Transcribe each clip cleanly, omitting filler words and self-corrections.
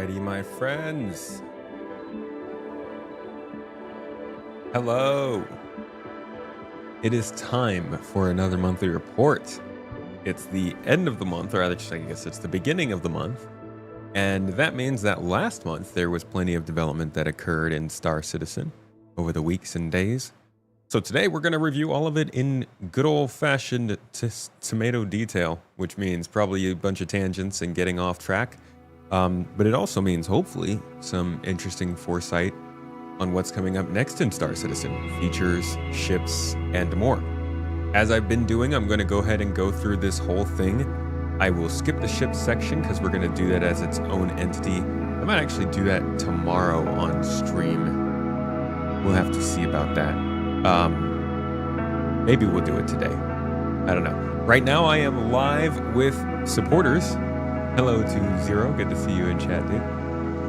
Alrighty, my friends. Hello. It is time for another monthly report. It's the end of the month, or rather, I guess it's the beginning of the month. And that means that last month there was plenty of development that occurred in Star Citizen over the weeks and days. So today we're going to review all of it in good old-fashioned tomato detail, which means probably a bunch of tangents and getting off track. But it also means, hopefully, some interesting foresight on what's coming up next in Star Citizen. Features, ships, and more. As I've been doing, I'm going to go ahead and go through this whole thing. I will skip the ship section because we're going to do that as its own entity. I might actually do that tomorrow on stream. We'll have to see about that. Maybe we'll do it today. I don't know. Right now I am live with supporters. Hello to Zero, good to see you in chat, dude.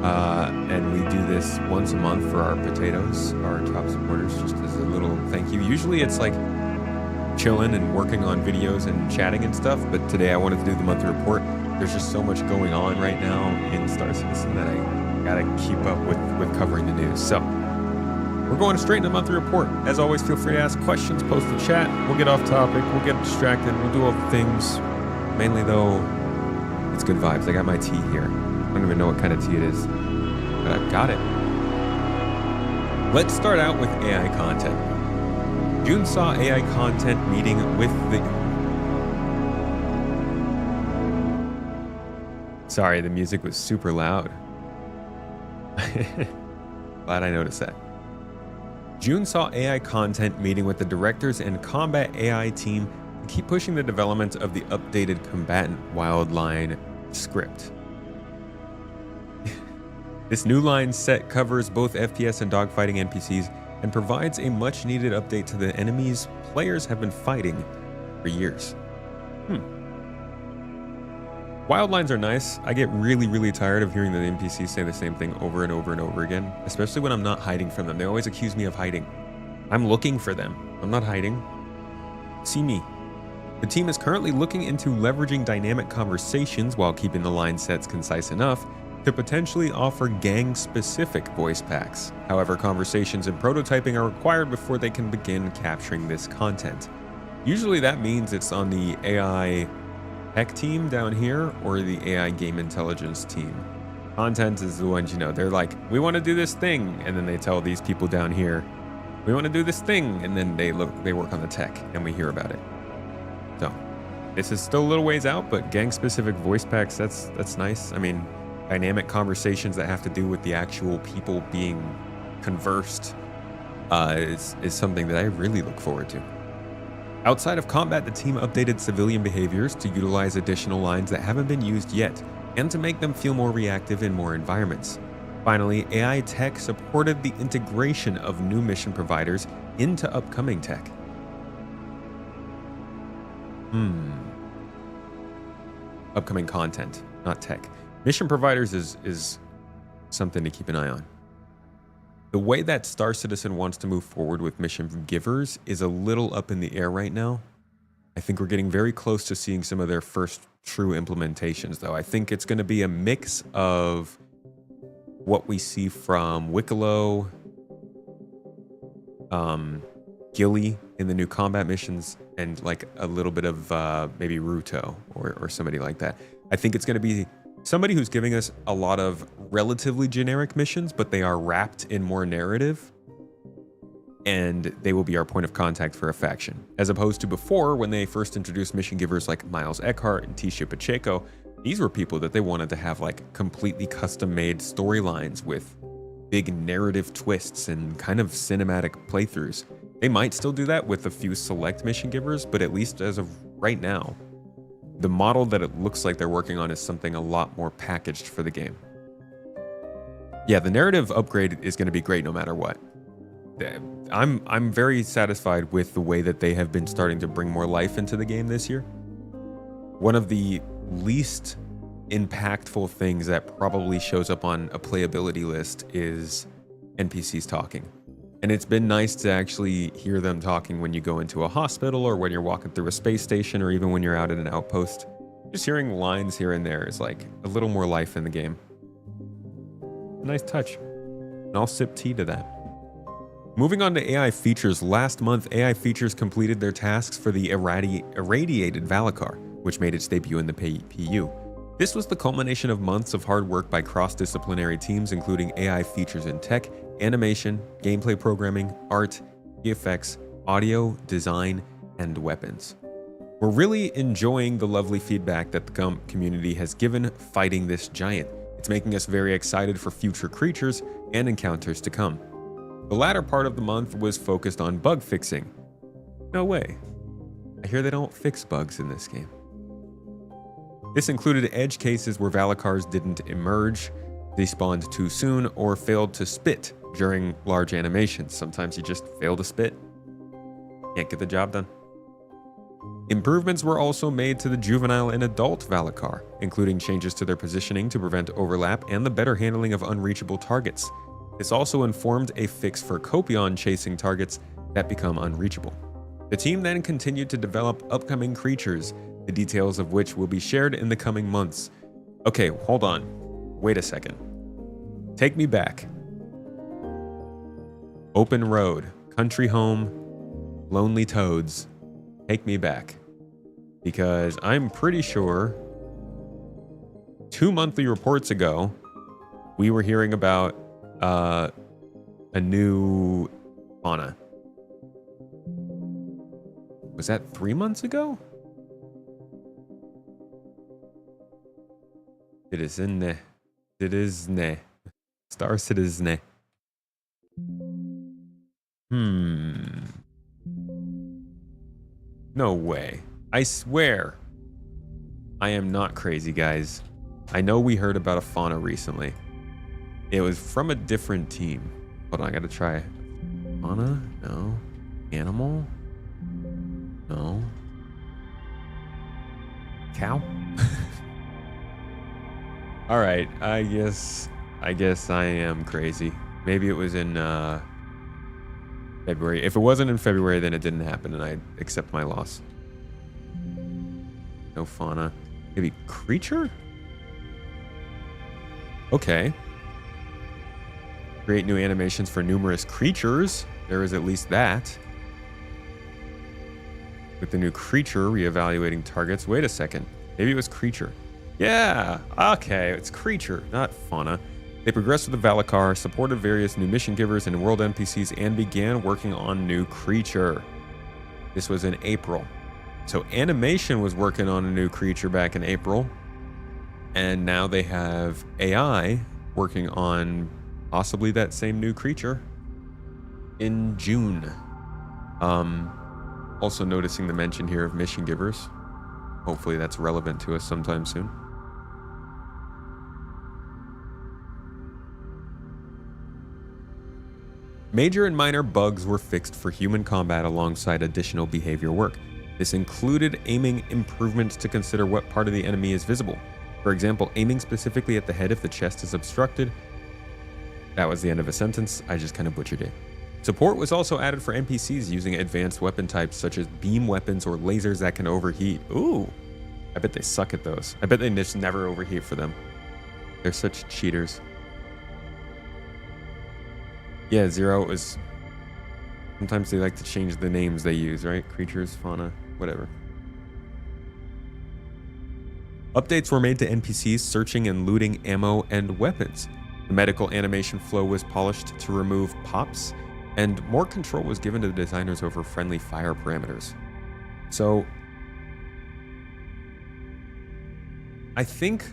And we do this once a month for our potatoes, our top supporters, just as a little thank you. Usually it's like chilling and working on videos and chatting and stuff, but today I wanted to do the monthly report. There's just so much going on right now in Star Citizen that I gotta keep up with covering the news. So we're going straight into the monthly report. As always, feel free to ask questions, post the chat. We'll get off topic, we'll get distracted, we'll do all the things. Mainly though, it's good vibes. I got my tea here. I don't even know what kind of tea it is, but I've got it. Let's start out with AI content. June saw AI content meeting with the... Sorry, the music was super loud. Glad I noticed that. June saw AI content meeting with the directors and combat AI team to keep pushing the development of the updated combatant wildline script. This new line set covers both FPS and dogfighting NPCs and provides a much needed update to the enemies players have been fighting for years. Wildlines are nice. I get really tired of hearing the NPCs say the same thing over and over and over again, especially when I'm not hiding from them. They always accuse me of hiding. I'm looking for them. I'm not hiding. See me. The team is currently looking into leveraging dynamic conversations while keeping the line sets concise enough to potentially offer gang-specific voice packs. However, conversations and prototyping are required before they can begin capturing this content. Usually that means it's on the AI tech team down here or the AI game intelligence team. Content is the ones, you know, they're like, we want to do this thing, and then they tell these people down here, we want to do this thing, and then they work on the tech and we hear about it. So this is still a little ways out, but gang-specific voice packs, that's nice. I mean, dynamic conversations that have to do with the actual people being conversed is something that I really look forward to. Outside of combat, the team updated civilian behaviors to utilize additional lines that haven't been used yet and to make them feel more reactive in more environments. Finally, AI tech supported the integration of new mission providers into upcoming tech. Upcoming content, not tech. Mission providers is something to keep an eye on. The way that Star Citizen wants to move forward with mission givers is a little up in the air right now. I think we're getting very close to seeing some of their first true implementations, though. I think it's going to be a mix of what we see from Wicklow, Gilly in the new combat missions, and like a little bit of maybe Ruto or somebody like that. I think it's going to be somebody who's giving us a lot of relatively generic missions, but they are wrapped in more narrative, and they will be our point of contact for a faction. As opposed to before, when they first introduced mission givers like Miles Eckhart and Tisha Pacheco, these were people that they wanted to have like completely custom-made storylines with big narrative twists and kind of cinematic playthroughs. They might still do that with a few select mission givers, but at least as of right now, the model that it looks like they're working on is something a lot more packaged for the game. Yeah, the narrative upgrade is going to be great no matter what. I'm very satisfied with the way that they have been starting to bring more life into the game this year. One of the least impactful things that probably shows up on a playability list is NPCs talking. And it's been nice to actually hear them talking when you go into a hospital or when you're walking through a space station or even when you're out at an outpost. Just hearing lines here and there is like a little more life in the game. A nice touch. And I'll sip tea to that. Moving on to AI features, last month AI features completed their tasks for the irradiated Valakar, which made its debut in the PU. This was the culmination of months of hard work by cross-disciplinary teams, including AI features in tech, animation, gameplay programming, art, effects, audio, design, and weapons. We're really enjoying the lovely feedback that the community has given fighting this giant. It's making us very excited for future creatures and encounters to come. The latter part of the month was focused on bug fixing. No way. I hear they don't fix bugs in this game. This included edge cases where Valakars didn't emerge, despawned too soon, or failed to spit during large animations. Sometimes you just fail to spit. Can't get the job done. Improvements were also made to the juvenile and adult Valakar, including changes to their positioning to prevent overlap and the better handling of unreachable targets. This also informed a fix for Copion chasing targets that become unreachable. The team then continued to develop upcoming creatures, the details of which will be shared in the coming months. Okay, hold on. Wait a second. Take me back. Open road, country home, lonely toads. Take me back. Because I'm pretty sure 2 monthly reports ago, we were hearing about a new fauna. Was that 3 months ago? Citizen. Citizen. Star Citizen. No way. I swear. I am not crazy, guys. I know we heard about a fauna recently. It was from a different team. Hold on, I gotta try. Fauna? No. Animal? No. Cow? All right, I guess I am crazy. Maybe it was in February. If it wasn't in February, then it didn't happen, and I accept my loss. No fauna. Maybe creature? Okay. Create new animations for numerous creatures. There is at least that. With the new creature, reevaluating targets. Wait a second. Maybe it was creature. Yeah, okay, it's creature, not fauna. They progressed with the Valakar, supported various new mission givers and world NPCs, and began working on new creature. This was in April. So animation was working on a new creature back in April. And now they have AI working on possibly that same new creature in June. Also noticing the mention here of mission givers. Hopefully that's relevant to us sometime soon. Major and minor bugs were fixed for human combat alongside additional behavior work. This included aiming improvements to consider what part of the enemy is visible. For example, aiming specifically at the head if the chest is obstructed. That was the end of a sentence. I just kind of butchered it. Support was also added for NPCs using advanced weapon types such as beam weapons or lasers that can overheat. Ooh, I bet they suck at those. I bet they just never overheat for them. They're such cheaters. Yeah, Zero is... Sometimes they like to change the names they use, right? Creatures, fauna, whatever. Updates were made to NPCs searching and looting ammo and weapons. The medical animation flow was polished to remove pops, and more control was given to the designers over friendly fire parameters. So, I think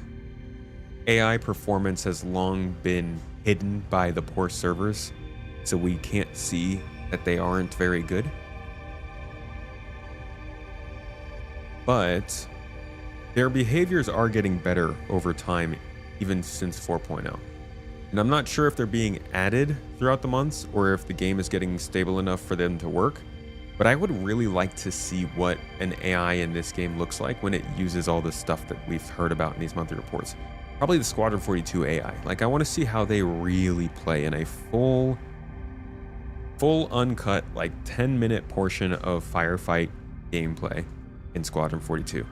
AI performance has long been hidden by the poor servers, so we can't see that they aren't very good. But their behaviors are getting better over time, even since 4.0. And I'm not sure if they're being added throughout the months or if the game is getting stable enough for them to work. But I would really like to see what an AI in this game looks like when it uses all the stuff that we've heard about in these monthly reports. Probably the Squadron 42 AI. Like, I want to see how they really play in a full uncut, like 10-minute portion of firefight gameplay in Squadron 42.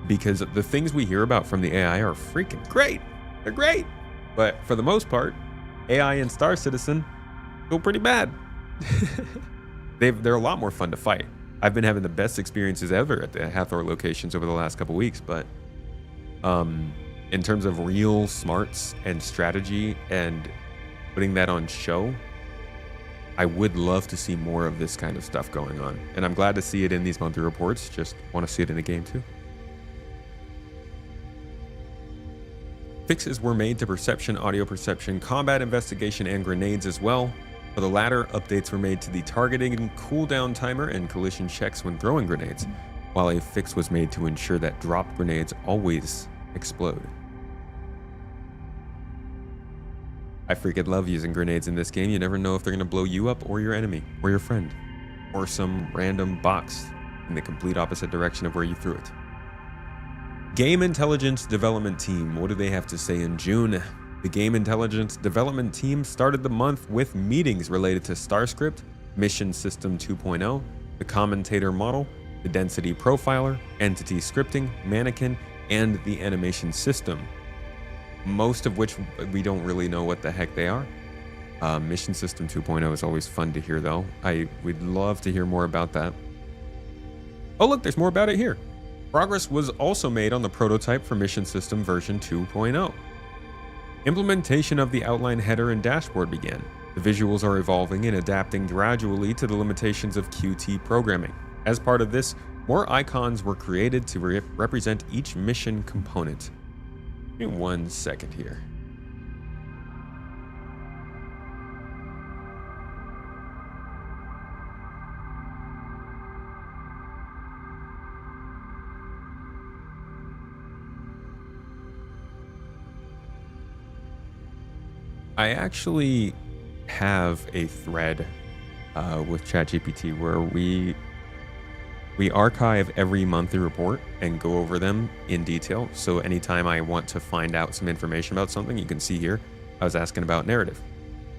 Because the things we hear about from the AI are freaking great. They're great. But for the most part, AI and Star Citizen go pretty bad. They're a lot more fun to fight. I've been having the best experiences ever at the Hathor locations over the last couple weeks, but in terms of real smarts and strategy and putting that on show, I would love to see more of this kind of stuff going on. And I'm glad to see it in these monthly reports. Just want to see it in the game too. Fixes were made to perception, audio perception, combat investigation, and grenades as well. For the latter, updates were made to the targeting and cooldown timer and collision checks when throwing grenades, while a fix was made to ensure that dropped grenades always explode. I freaking love using grenades in this game. You never know if they're going to blow you up or your enemy or your friend or some random box in the complete opposite direction of where you threw it. Game Intelligence Development Team. What do they have to say in June? The Game Intelligence Development Team started the month with meetings related to Starscript, Mission System 2.0, the Commentator Model, the Density Profiler, Entity Scripting, Mannequin, and the Animation System. Most of which we don't really know what the heck they are. Mission System 2.0 is always fun to hear though. I would love to hear more about that. Oh look, there's more about it here. Progress was also made on the prototype for Mission System version 2.0. Implementation of the outline header and dashboard began. The visuals are evolving and adapting gradually to the limitations of Qt programming. As part of this, more icons were created to represent each mission component. Give me 1 second here. I actually have a thread with ChatGPT where we archive every monthly report and go over them in detail. So anytime I want to find out some information about something, you can see here, I was asking about narrative.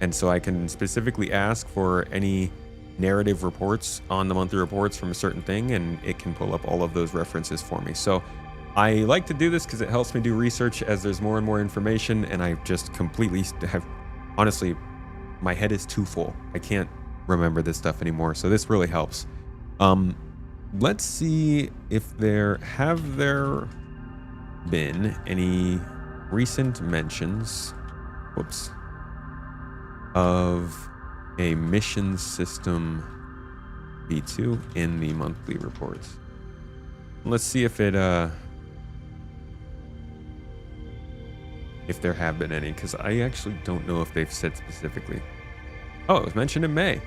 And so I can specifically ask for any narrative reports on the monthly reports from a certain thing, and it can pull up all of those references for me. So I like to do this because it helps me do research as there's more and more information, and I just completely have, honestly, my head is too full. I can't remember this stuff anymore. So this really helps. Let's see if there been any recent mentions, of a Mission System V2 in the monthly reports. Let's see if it if there have been any, because I actually don't know if they've said specifically. Oh, it was mentioned in May.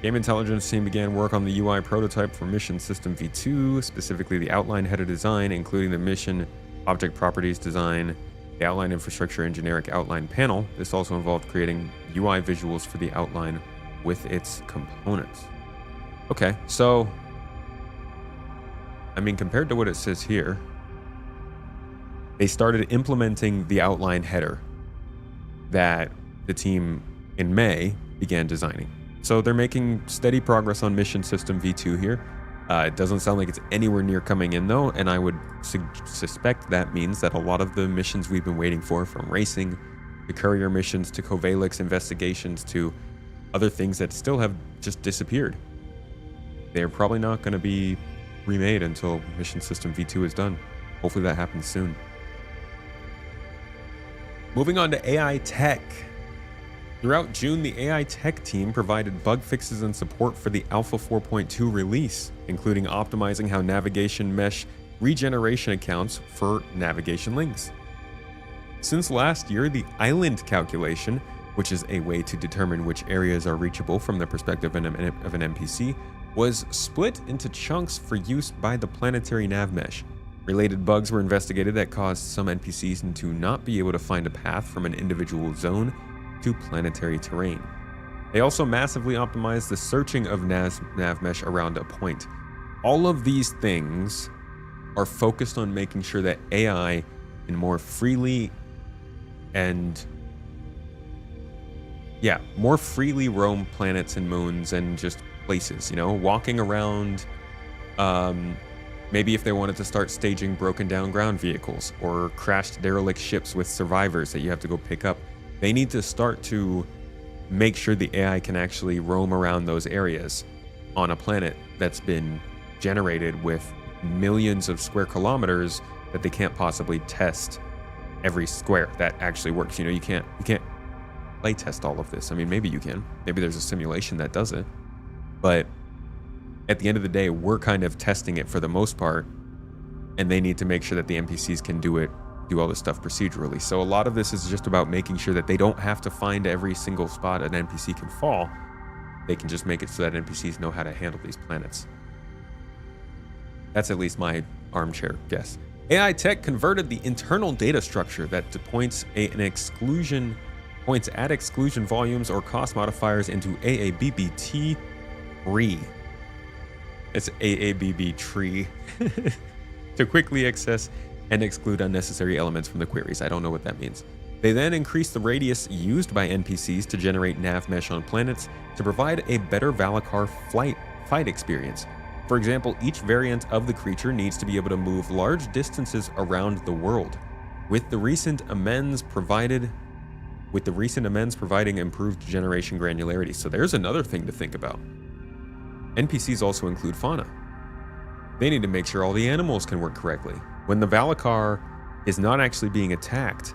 Game Intelligence team began work on the UI prototype for Mission System V2, specifically the outline header design, including the mission object properties design, the outline infrastructure, and generic outline panel. This also involved creating UI visuals for the outline with its components. Okay, so, I mean, compared to what it says here, they started implementing the outline header that the team in May began designing. So they're making steady progress on Mission System V2 here. It doesn't sound like it's anywhere near coming in though, and I would suspect that means that a lot of the missions we've been waiting for, from racing to courier missions to Covalix investigations to other things that still have just disappeared, they're probably not going to be remade until Mission System V2 is done. Hopefully that happens soon. Moving on to AI tech. Throughout June, the AI tech team provided bug fixes and support for the Alpha 4.2 release, including optimizing how navigation mesh regeneration accounts for navigation links. Since last year, the island calculation, which is a way to determine which areas are reachable from the perspective of an NPC, was split into chunks for use by the planetary nav mesh. Related bugs were investigated that caused some NPCs to not be able to find a path from an individual zone to planetary terrain. They also massively optimized the searching of nav mesh around a point. All of these things are focused on making sure that AI can more freely roam planets and moons and just places, you know, walking around Maybe if they wanted to start staging broken down ground vehicles or crashed derelict ships with survivors that you have to go pick up, they need to start to make sure the AI can actually roam around those areas on a planet that's been generated with millions of square kilometers that they can't possibly test every square that actually works. You know, you can't play test all of this. I mean, maybe you can. Maybe there's a simulation that does it. But at the end of the day, we're kind of testing it for the most part, and they need to make sure that the NPCs can do all this stuff procedurally. So a lot of this is just about making sure that they don't have to find every single spot an NPC can fall. They can just make it so that NPCs know how to handle these planets. That's at least my armchair guess. AI tech converted the internal data structure that points at exclusion volumes or cost modifiers into AABB tree. It's AABB tree to quickly access and exclude unnecessary elements from the queries. I don't know what that means. They then increase the radius used by NPCs to generate nav mesh on planets to provide a better Valakar fight experience. For example, each variant of the creature needs to be able to move large distances around the world, with the recent amends providing improved generation granularity. So there's another thing to think about. NPCs also include fauna. They need to make sure all the animals can work correctly. When the Valakar is not actually being attacked,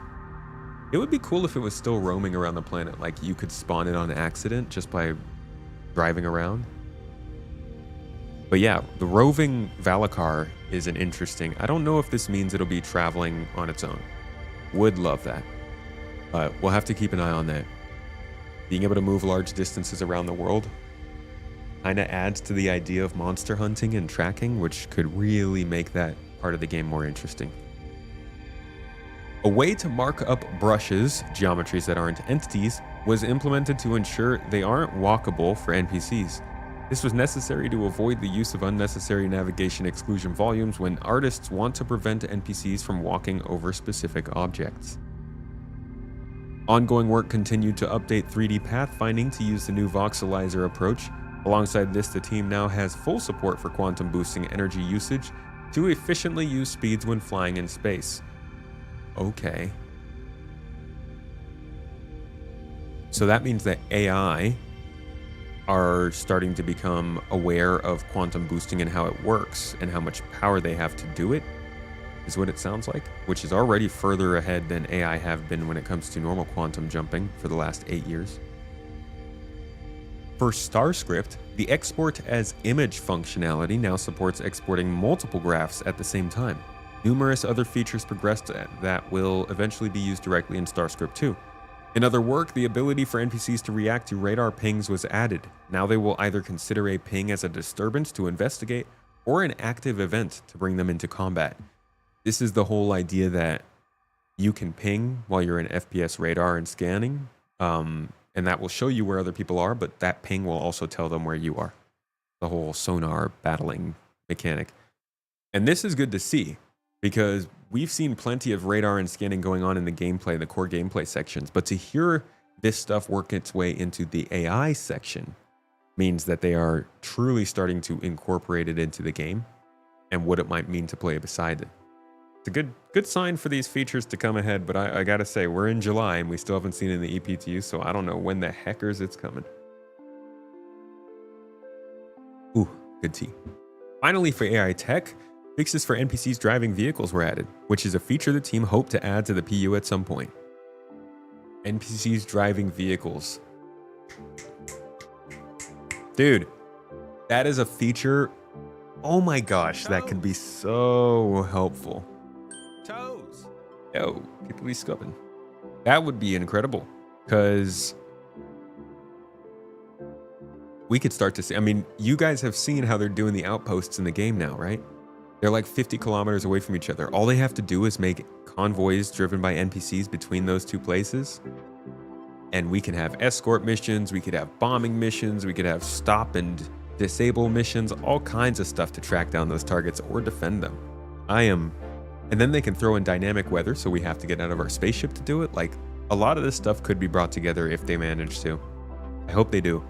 it would be cool if it was still roaming around the planet, like you could spawn it on accident just by driving around. But yeah, the roving Valakar is an interesting... I don't know if this means it'll be traveling on its own. Would love that. But we'll have to keep an eye on that. Being able to move large distances around the world kind of adds to the idea of monster hunting and tracking, which could really make that part of the game more interesting. A way to mark up brushes, geometries that aren't entities, was implemented to ensure they aren't walkable for NPCs. This was necessary to avoid the use of unnecessary navigation exclusion volumes when artists want to prevent NPCs from walking over specific objects. Ongoing work continued to update 3D pathfinding to use the new voxelizer approach. Alongside this, the team now has full support for quantum boosting energy usage to efficiently use speeds when flying in space. Okay. So that means that AI are starting to become aware of quantum boosting and how it works and how much power they have to do it, is what it sounds like, which is already further ahead than AI have been when it comes to normal quantum jumping for the last 8 years. For StarScript, the export as image functionality now supports exporting multiple graphs at the same time. Numerous other features progressed that will eventually be used directly in StarScript 2. In other work, the ability for NPCs to react to radar pings was added. Now they will either consider a ping as a disturbance to investigate or an active event to bring them into combat. This is the whole idea that you can ping while you're in FPS radar and scanning, and that will show you where other people are, but that ping will also tell them where you are. The whole sonar battling mechanic. And this is good to see, because we've seen plenty of radar and scanning going on in the gameplay, the core gameplay sections, but to hear this stuff work its way into the AI section means that they are truly starting to incorporate it into the game and what it might mean to play beside it. It's a good sign for these features to come ahead, but I gotta say, we're in July and we still haven't seen it in the EPTU, so I don't know when the heckers it's coming. Ooh, good tea. Finally, for AI tech, fixes for NPCs driving vehicles were added, which is a feature the team hoped to add to the PU at some point. NPCs driving vehicles. Dude, that is a feature. Oh my gosh, that could be so helpful. Toes. Yo, get these scubbing. That would be incredible, because we could start to see. I mean, you guys have seen how they're doing the outposts in the game now, right? They're like 50 kilometers away from each other. All they have to do is make convoys driven by NPCs between those two places. And we can have escort missions, we could have bombing missions, we could have stop and disable missions, all kinds of stuff to track down those targets or defend them. And then they can throw in dynamic weather, so we have to get out of our spaceship to do it. Like, a lot of this stuff could be brought together if they manage to. I hope they do.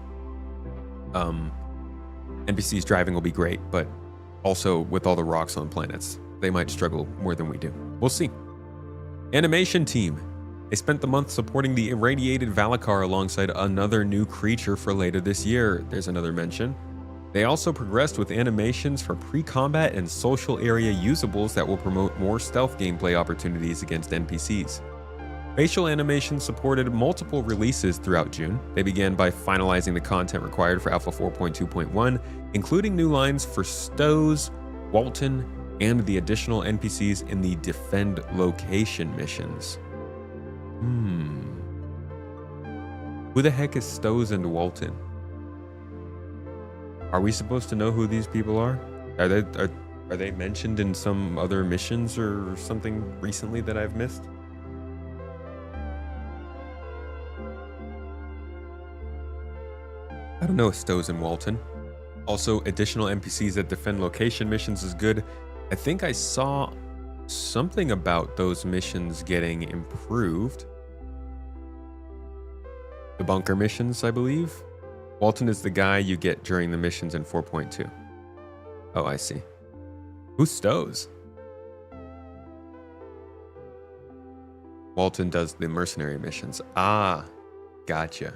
NPCs driving will be great, but Also, with all the rocks on planets, they might struggle more than we do. We'll see. Animation team. They spent the month supporting the irradiated Valakar alongside another new creature for later this year. There's another mention. They also progressed with animations for pre-combat and social area usables that will promote more stealth gameplay opportunities against NPCs. Facial animations supported multiple releases throughout June. They began by finalizing the content required for Alpha 4.2.1, including new lines for Stows, Walton, and the additional NPCs in the Defend Location missions. Who the heck is Stows and Walton? Are we supposed to know who these people are? Are they mentioned in some other missions or something recently that I've missed? I don't know Stows and Walton. Also, additional NPCs that defend location missions is good. I think I saw something about those missions getting improved. The bunker missions, I believe. Walton is the guy you get during the missions in 4.2. Oh, I see. Who's Stows? Walton does the mercenary missions. Ah, gotcha.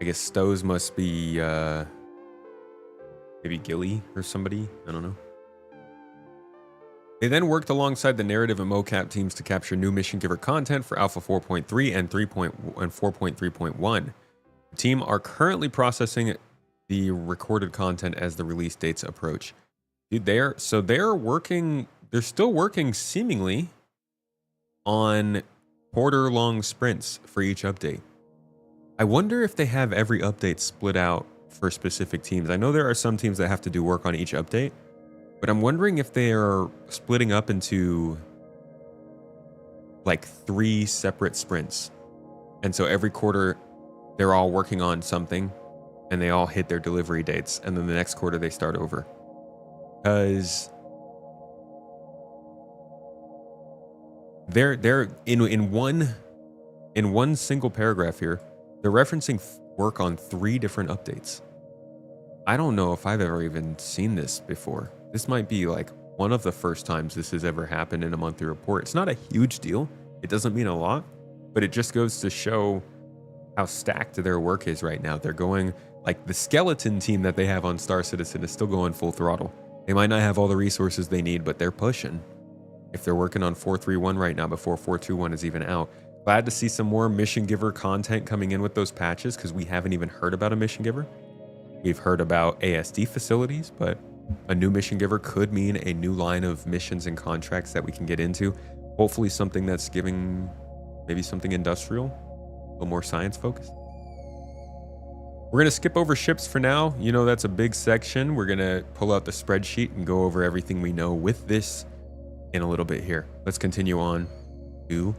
I guess Stows must be maybe Gilly or somebody. I don't know. They then worked alongside the narrative and mocap teams to capture new mission giver content for Alpha 4.3 and 4.3.1. The team are currently processing the recorded content as the release dates approach. Dude, they're still working seemingly on quarter-long sprints for each update. I wonder if they have every update split out for specific teams. I know there are some teams that have to do work on each update, but I'm wondering if they are splitting up into like 3 separate sprints. And so every quarter they're all working on something and they all hit their delivery dates. And then the next quarter they start over. Because they're in one single paragraph here, they're referencing work on 3 different updates. I don't know if I've ever even seen this before. This might be like one of the first times this has ever happened in a monthly report. It's not a huge deal. It doesn't mean a lot, but it just goes to show how stacked their work is right now. They're going, like the skeleton team that they have on Star Citizen is still going full throttle. They might not have all the resources they need, but they're pushing. If they're working on 4.3.1 right now before 4.2.1 is even out. Glad to see some more mission giver content coming in with those patches, because we haven't even heard about a mission giver. We've heard about ASD facilities, but a new mission giver could mean a new line of missions and contracts that we can get into. Hopefully something that's giving maybe something industrial, a little more science focused. We're going to skip over ships for now. You know, that's a big section. We're going to pull out the spreadsheet and go over everything we know with this in a little bit here. Let's continue on to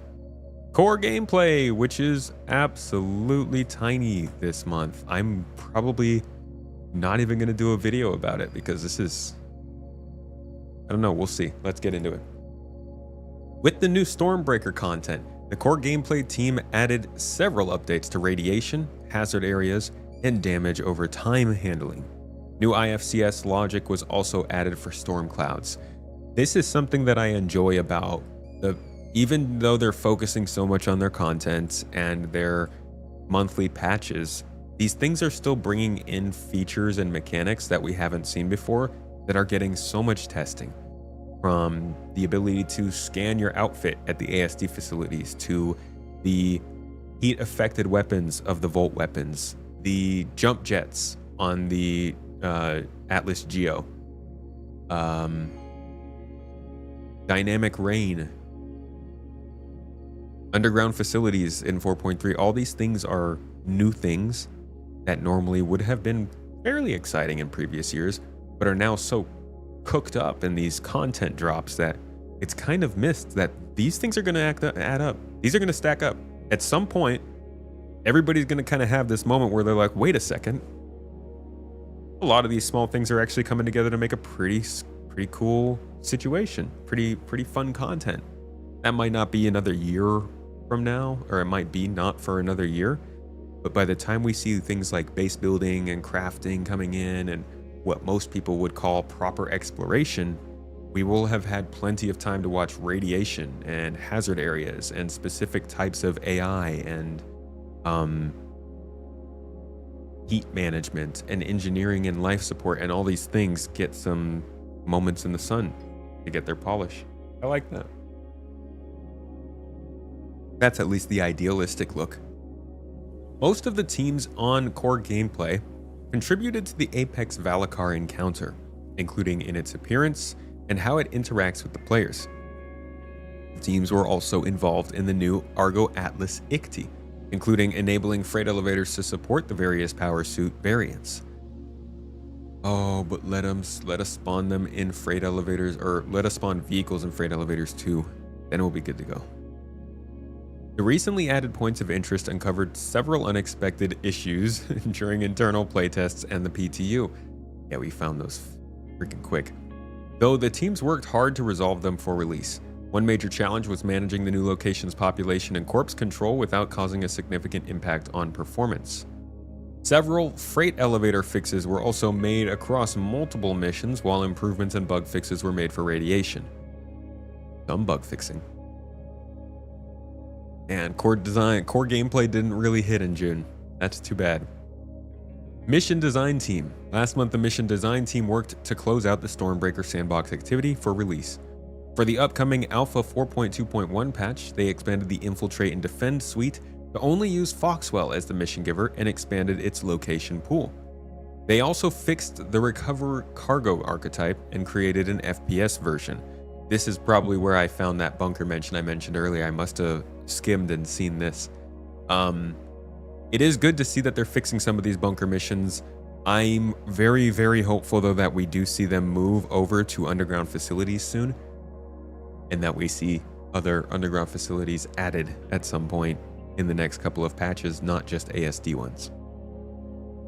core gameplay, which is absolutely tiny this month. I'm probably not even going to do a video about it because this is, I don't know, we'll see. Let's get into it. With the new Stormbreaker content, the core gameplay team added several updates to radiation, hazard areas, and damage over time handling. New IFCS logic was also added for storm clouds. This is something that I enjoy about even though they're focusing so much on their content and their monthly patches, these things are still bringing in features and mechanics that we haven't seen before that are getting so much testing. From the ability to scan your outfit at the ASD facilities, to the heat-affected weapons of the Volt weapons, the jump jets on the Atlas Geo, dynamic rain, underground facilities in 4.3. All these things are new things that normally would have been fairly exciting in previous years, but are now so cooked up in these content drops that it's kind of missed that these things are going to add up. These are going to stack up. At some point, everybody's going to kind of have this moment where they're like, wait a second. A lot of these small things are actually coming together to make a pretty cool situation. Pretty fun content. That might not be another year from now, or it might be not for another year. But by the time we see things like base building and crafting coming in and what most people would call proper exploration, we will have had plenty of time to watch radiation and hazard areas and specific types of AI and heat management and engineering and life support and all these things get some moments in the sun to get their polish. I like that. That's at least the idealistic look. Most of the teams on core gameplay contributed to the Apex Valakar encounter, including in its appearance and how it interacts with the players. Teams were also involved in the new Argo Atlas ICTY, including enabling freight elevators to support the various power suit variants. Oh, but let us spawn them in freight elevators, or let us spawn vehicles in freight elevators too. Then we'll be good to go. The recently added points of interest uncovered several unexpected issues during internal playtests and the PTU. Yeah, we found those freaking quick. Though the teams worked hard to resolve them for release. One major challenge was managing the new location's population and corpse control without causing a significant impact on performance. Several freight elevator fixes were also made across multiple missions, while improvements and bug fixes were made for radiation. Some bug fixing. And core gameplay didn't really hit in June. That's too bad. Mission design team. Last month, the mission design team worked to close out the Stormbreaker sandbox activity for release. For the upcoming Alpha 4.2.1 patch, they expanded the Infiltrate and Defend suite to only use Foxwell as the mission giver and expanded its location pool. They also fixed the Recover Cargo archetype and created an FPS version. This is probably where I found that bunker mention I mentioned earlier. I must have skimmed and seen this. It is good to see that they're fixing some of these bunker missions. I'm very, very hopeful though that we do see them move over to underground facilities soon, and that we see other underground facilities added at some point in the next couple of patches, not just ASD ones.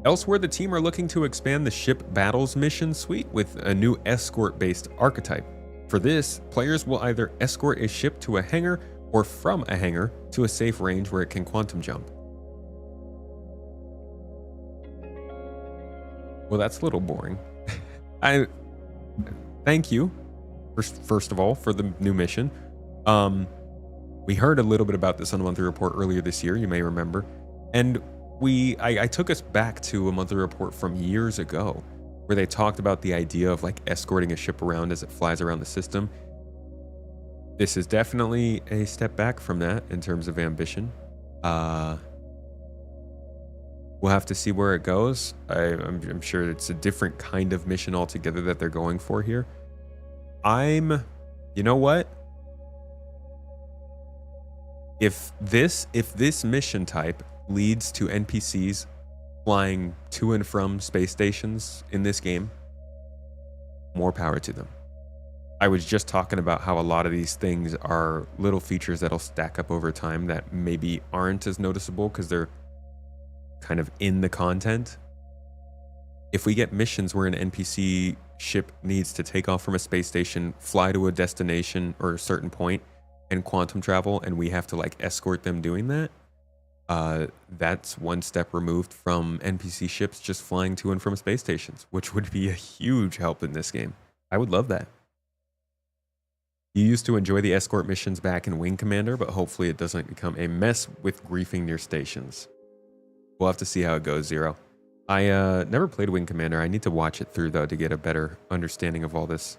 Elsewhere, the team are looking to expand the Ship Battles mission suite with a new escort-based archetype. For this, players will either escort a ship to a hangar or from a hangar to a safe range where it can quantum jump. Well, that's a little boring. I thank you, first of all, for the new mission. We heard a little bit about this on a monthly report earlier this year, you may remember. And I took us back to a monthly report from years ago where they talked about the idea of like escorting a ship around as it flies around the system. This is definitely a step back from that in terms of ambition. We'll have to see where it goes. I'm sure it's a different kind of mission altogether that they're going for here. You know what? If this mission type leads to NPCs flying to and from space stations in this game, more power to them. I was just talking about how a lot of these things are little features that'll stack up over time that maybe aren't as noticeable because they're kind of in the content. If we get missions where an NPC ship needs to take off from a space station, fly to a destination or a certain point, and quantum travel, and we have to like escort them doing that, that's one step removed from NPC ships just flying to and from space stations, which would be a huge help in this game. I would love that. You used to enjoy the escort missions back in Wing Commander, but hopefully it doesn't become a mess with griefing near stations. We'll have to see how it goes, Zero. I never played Wing Commander. I need to watch it through, though, to get a better understanding of all this.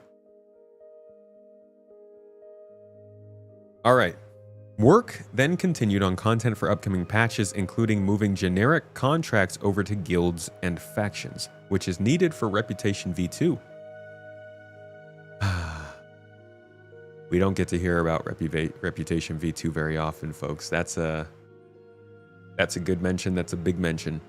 All right. Work then continued on content for upcoming patches, including moving generic contracts over to guilds and factions, which is needed for Reputation V2. We don't get to hear about Reputation V2 very often, folks. That's a good mention. That's a big mention.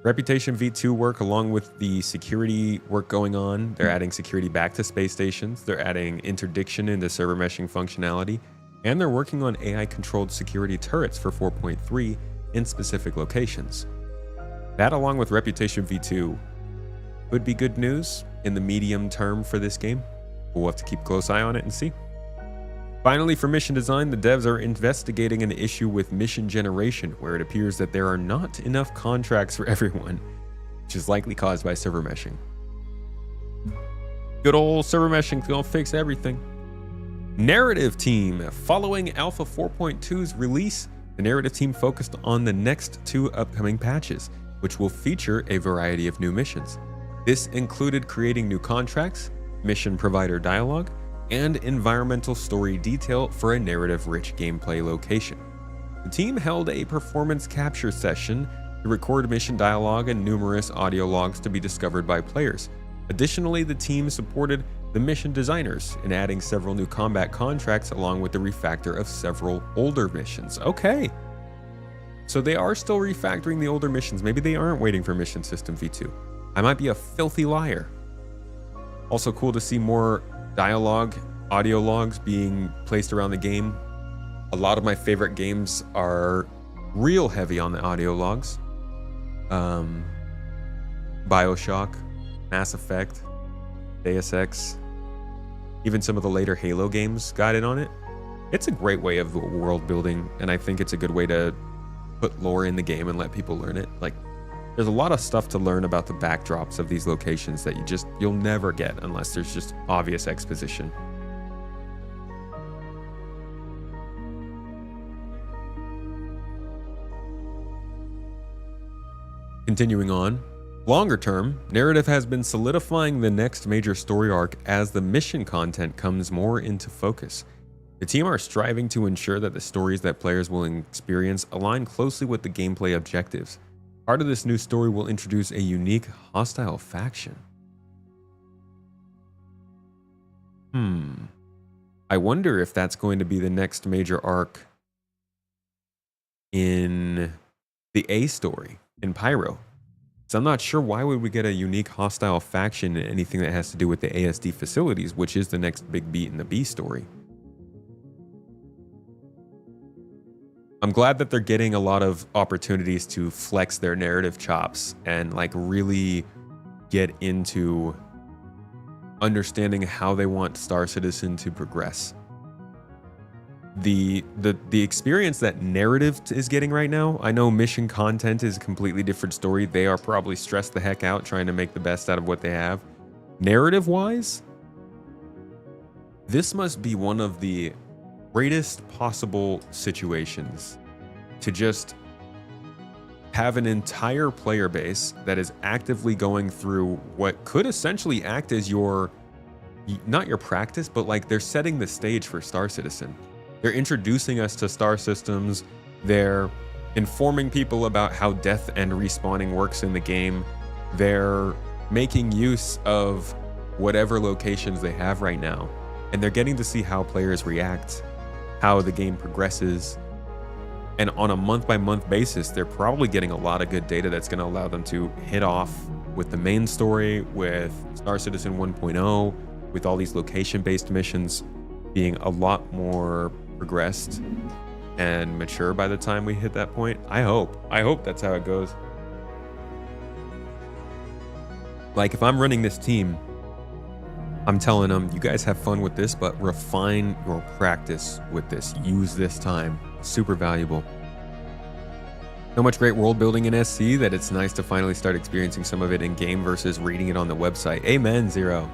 Reputation V2 work, along with the security work going on, they're adding security back to space stations. They're adding interdiction into server meshing functionality. And they're working on AI-controlled security turrets for 4.3 in specific locations. That, along with Reputation V2, would be good news in the medium term for this game. We'll have to keep a close eye on it and see. Finally, for mission design, the devs are investigating an issue with mission generation, where it appears that there are not enough contracts for everyone. which is likely caused by server meshing. Good old server meshing is gonna fix everything. Narrative team. Following Alpha 4.2's release, the narrative team focused on the next 2 upcoming patches, which will feature a variety of new missions. This included creating new contracts, mission provider dialogue, and environmental story detail for a narrative-rich gameplay location. The team held a performance capture session to record mission dialogue and numerous audio logs to be discovered by players. Additionally, the team supported the mission designers in adding several new combat contracts along with the refactor of several older missions. Okay. So they are still refactoring the older missions. Maybe they aren't waiting for Mission System V2. I might be a filthy liar. Also cool to see more dialogue, audio logs being placed around the game. A lot of my favorite games are real heavy on the audio logs. BioShock, Mass Effect, Deus Ex, even some of the later Halo games got in on it. It's a great way of world building, and I think it's a good way to put lore in the game and let people learn it. Like, there's a lot of stuff to learn about the backdrops of these locations that you'll never get unless there's just obvious exposition. Continuing on, longer term, narrative has been solidifying the next major story arc as the mission content comes more into focus. The team are striving to ensure that the stories that players will experience align closely with the gameplay objectives. Part of this new story will introduce a unique hostile faction. I wonder if that's going to be the next major arc in the A story in Pyro. So I'm not sure why would we get a unique hostile faction in anything that has to do with the ASD facilities, which is the next big beat in the B story. I'm glad that they're getting a lot of opportunities to flex their narrative chops and like really get into understanding how they want Star Citizen to progress. The experience that narrative is getting right now, I know mission content is a completely different story. They are probably stressed the heck out trying to make the best out of what they have. Narrative wise, this must be one of the greatest possible situations to just have an entire player base that is actively going through what could essentially act as your, not your practice, but like they're setting the stage for Star Citizen. They're introducing us to star systems. They're informing people about how death and respawning works in the game. They're making use of whatever locations they have right now. And they're getting to see how players react, how the game progresses. And on a month-by-month basis, they're probably getting a lot of good data that's going to allow them to hit off with the main story, with Star Citizen 1.0, with all these location-based missions being a lot more progressed and mature by the time we hit that point. I hope that's how it goes. Like, if I'm running this team, I'm telling them, you guys have fun with this, but refine your practice with this. Use this time. Super valuable. So much great world building in SC that it's nice to finally start experiencing some of it in game versus reading it on the website. Amen, Zero.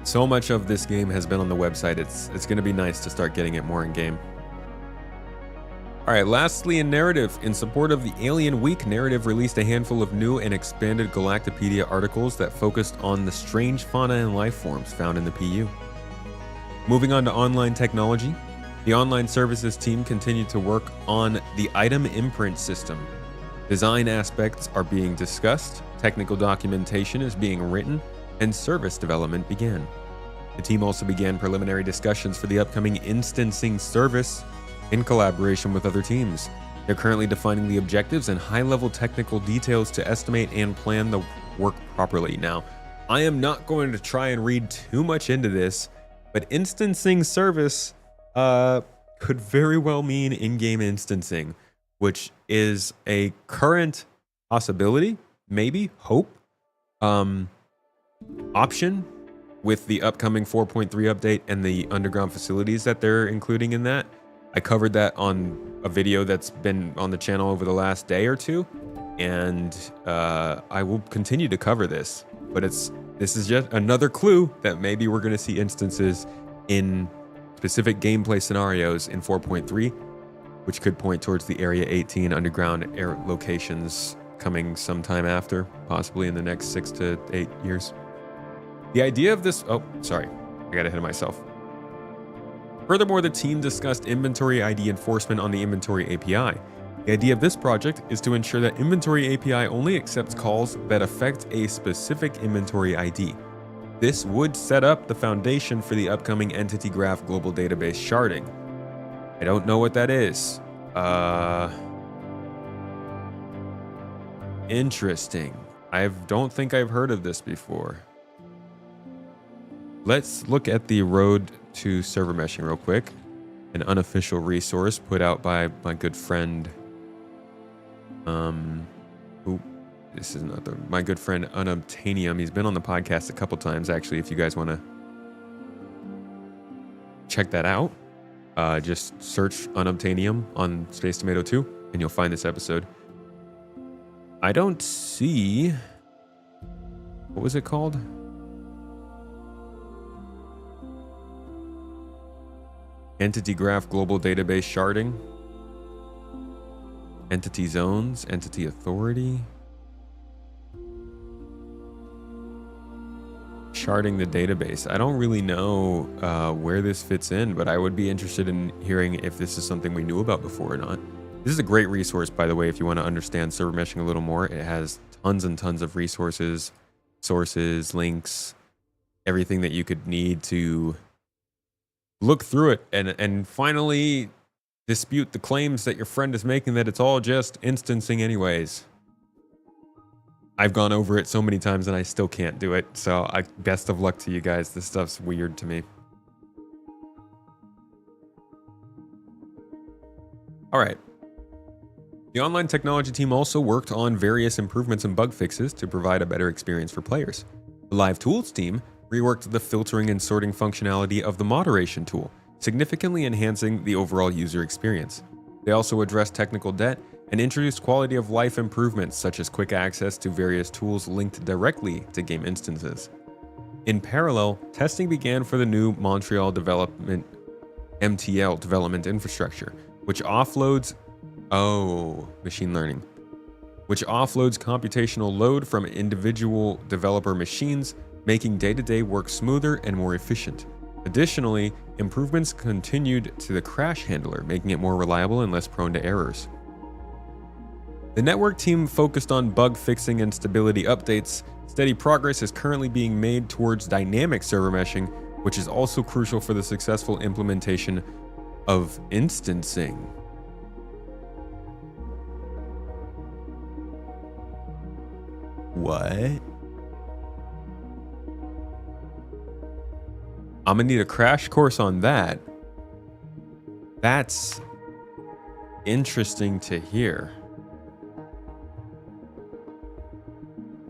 So much of this game has been on the website. It's going to be nice to start getting it more in game. All right, lastly in narrative, in support of the Alien Week, narrative released a handful of new and expanded Galactopedia articles that focused on the strange fauna and life forms found in the PU. Moving on to online technology, the online services team continued to work on the item imprint system. Design aspects are being discussed, technical documentation is being written, and service development began. The team also began preliminary discussions for the upcoming instancing service in collaboration with other teams. They're currently defining the objectives and high-level technical details to estimate and plan the work properly. Now, I am not going to try and read too much into this, but instancing service could very well mean in-game instancing, which is a current possibility, maybe, hope, option with the upcoming 4.3 update and the underground facilities that they're including in that. I covered that on a video that's been on the channel over the last day or two. and I will continue to cover this. But this is just another clue that maybe we're going to see instances in specific gameplay scenarios in 4.3, which could point towards the Area 18 underground air locations coming sometime after, possibly in the next 6 to 8 years. The idea of this... Oh, sorry. I got ahead of myself. Furthermore, the team discussed inventory ID enforcement on the inventory API. The idea of this project is to ensure that inventory API only accepts calls that affect a specific inventory ID. This would set up the foundation for the upcoming Entity Graph Global Database sharding. I don't know what that is. Interesting. I don't think I've heard of this before. Let's look at the road to server meshing real quick. An unofficial resource put out by my good friend. This is not my good friend Unobtainium. He's been on the podcast a couple times, actually. If you guys want to check that out, just search Unobtainium on Space Tomato 2, and you'll find this episode. I don't see... What was it called? Entity Graph Global Database Sharding. Entity Zones, Entity Authority. Sharding the database. I don't really know where this fits in, but I would be interested in hearing if this is something we knew about before or not. This is a great resource, by the way, if you want to understand server meshing a little more. It has tons and tons of resources, sources, links, everything that you could need to look through it and finally dispute the claims that your friend is making that it's all just instancing anyways. I've gone over it so many times and I still can't do it. So best of luck to you guys. This stuff's weird to me. All right. The online technology team also worked on various improvements and bug fixes to provide a better experience for players. The live tools team reworked the filtering and sorting functionality of the moderation tool, significantly enhancing the overall user experience. They also addressed technical debt and introduced quality of life improvements such as quick access to various tools linked directly to game instances. In parallel, testing began for the new Montreal development MTL development infrastructure, which offloads machine learning, which offloads computational load from individual developer machines, making day-to-day work smoother and more efficient. Additionally, improvements continued to the crash handler, making it more reliable and less prone to errors. The network team focused on bug fixing and stability updates. Steady progress is currently being made towards dynamic server meshing, which is also crucial for the successful implementation of instancing. What? I'm gonna need a crash course on that. That's interesting to hear.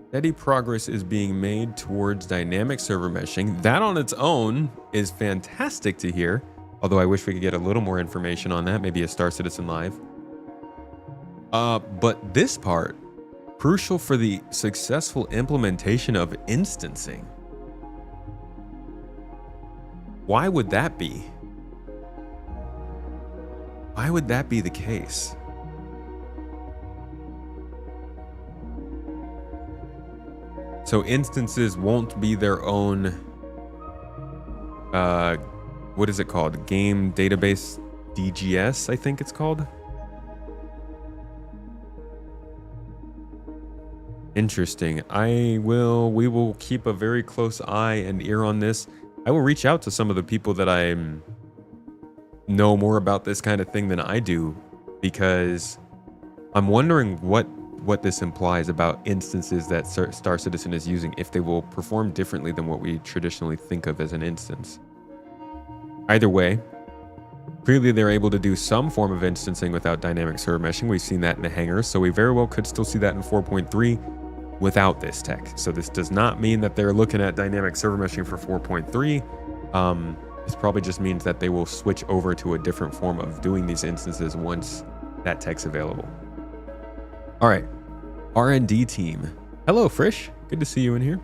Steady progress is being made towards dynamic server meshing. That on its own is fantastic to hear. Although I wish we could get a little more information on that, maybe a Star Citizen Live. But this part, crucial for the successful implementation of instancing. Why would that be? Why would that be the case? So instances won't be their own, what is it called? Game database DGS, I think it's called. Interesting. We will keep a very close eye and ear on this. I will reach out to some of the people that I know more about this kind of thing than I do, because I'm wondering what this implies about instances that Star Citizen is using, if they will perform differently than what we traditionally think of as an instance. Either way, clearly they're able to do some form of instancing without dynamic server meshing. We've seen that in the hangars, so we very well could still see that in 4.3 without this tech. So this does not mean that they're looking at dynamic server meshing for 4.3. This probably just means that they will switch over to a different form of doing these instances once that tech's available. All right. R&D team. Hello, Frisch. Good to see you in here.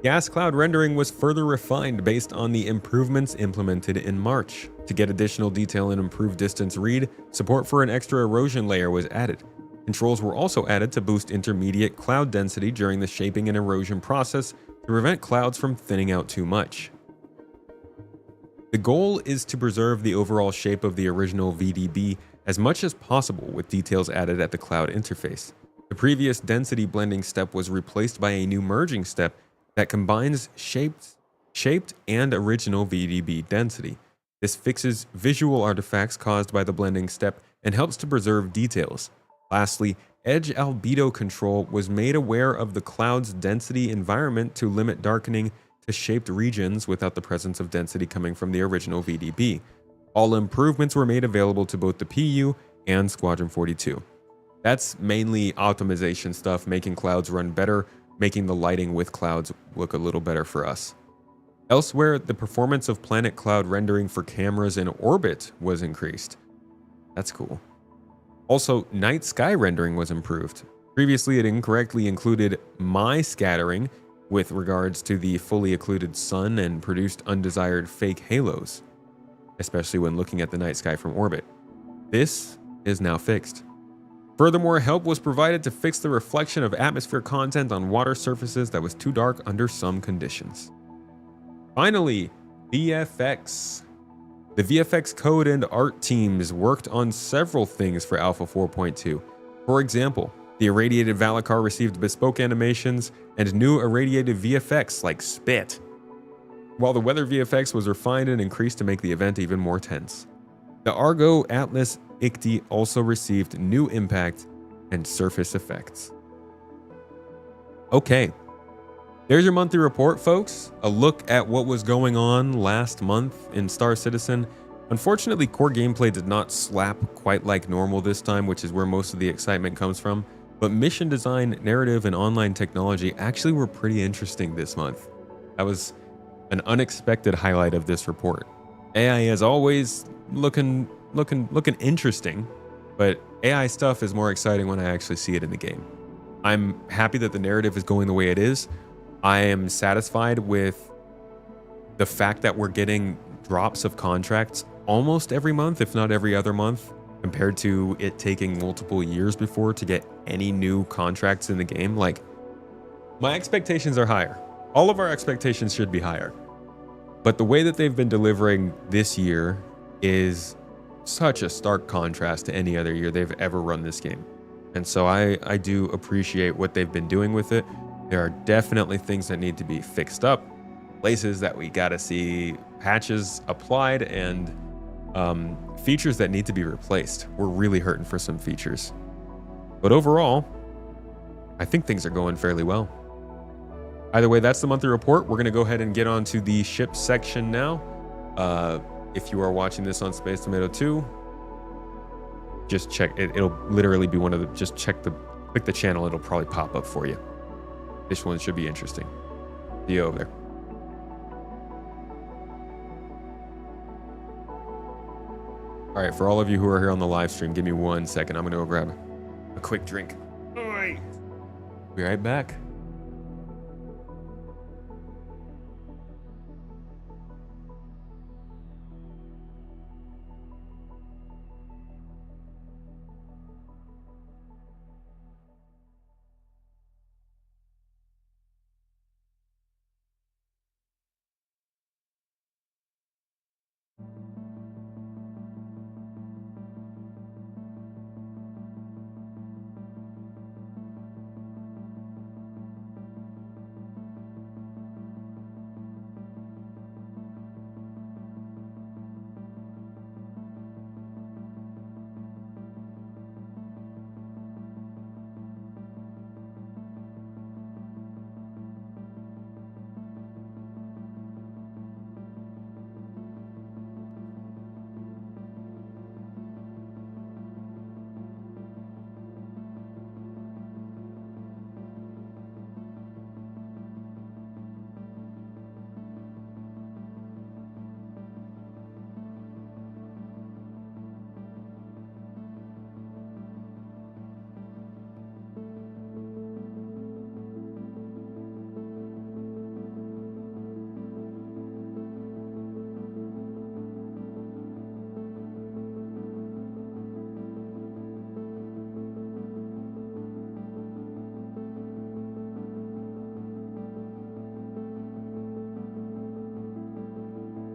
Gas cloud rendering was further refined based on the improvements implemented in March. To get additional detail and improved distance read, support for an extra erosion layer was added. Controls were also added to boost intermediate cloud density during the shaping and erosion process to prevent clouds from thinning out too much. The goal is to preserve the overall shape of the original VDB as much as possible with details added at the cloud interface. The previous density blending step was replaced by a new merging step that combines shaped and original VDB density. This fixes visual artifacts caused by the blending step and helps to preserve details. Lastly, edge albedo control was made aware of the cloud's density environment to limit darkening to shaped regions without the presence of density coming from the original VDB. All improvements were made available to both the PU and Squadron 42. That's mainly optimization stuff, making clouds run better, making the lighting with clouds look a little better for us. Elsewhere, the performance of planet cloud rendering for cameras in orbit was increased. That's cool. Also, night sky rendering was improved. Previously, it incorrectly included my scattering with regards to the fully occluded sun and produced undesired fake halos, especially when looking at the night sky from orbit. This is now fixed. Furthermore, help was provided to fix the reflection of atmosphere content on water surfaces that was too dark under some conditions. Finally, VFX. The VFX code and art teams worked on several things for Alpha 4.2. For example, the irradiated Valacar received bespoke animations and new irradiated VFX like spit, while the weather VFX was refined and increased to make the event even more tense. The Argo Atlas ICTI also received new impact and surface effects. Okay, there's your monthly report, folks. A look at what was going on last month in Star Citizen. Unfortunately, core gameplay did not slap quite like normal this time, which is where most of the excitement comes from. But mission design, narrative, and online technology actually were pretty interesting this month. That was an unexpected highlight of this report. AI, as always, looking interesting, but AI stuff is more exciting when I actually see it in the game. I'm happy that the narrative is going the way it is. I am satisfied with the fact that we're getting drops of contracts almost every month, if not every other month, compared to it taking multiple years before to get any new contracts in the game. Like, my expectations are higher. All of our expectations should be higher. But the way that they've been delivering this year is such a stark contrast to any other year they've ever run this game. And so I do appreciate what they've been doing with it. There are definitely things that need to be fixed up, places that we gotta see patches applied, and features that need to be replaced. We're really hurting for some features. But overall, I think things are going fairly well. Either way, that's the monthly report. We're going to go ahead and get on to the ship section now. If you are watching this on Space Tomato 2, just check it. It'll literally be one of the, just click the channel. It'll probably pop up for you. This one should be interesting. See you over there. All right, for all of you who are here on the live stream, give me 1 second. I'm going to go grab a quick drink. Be right back.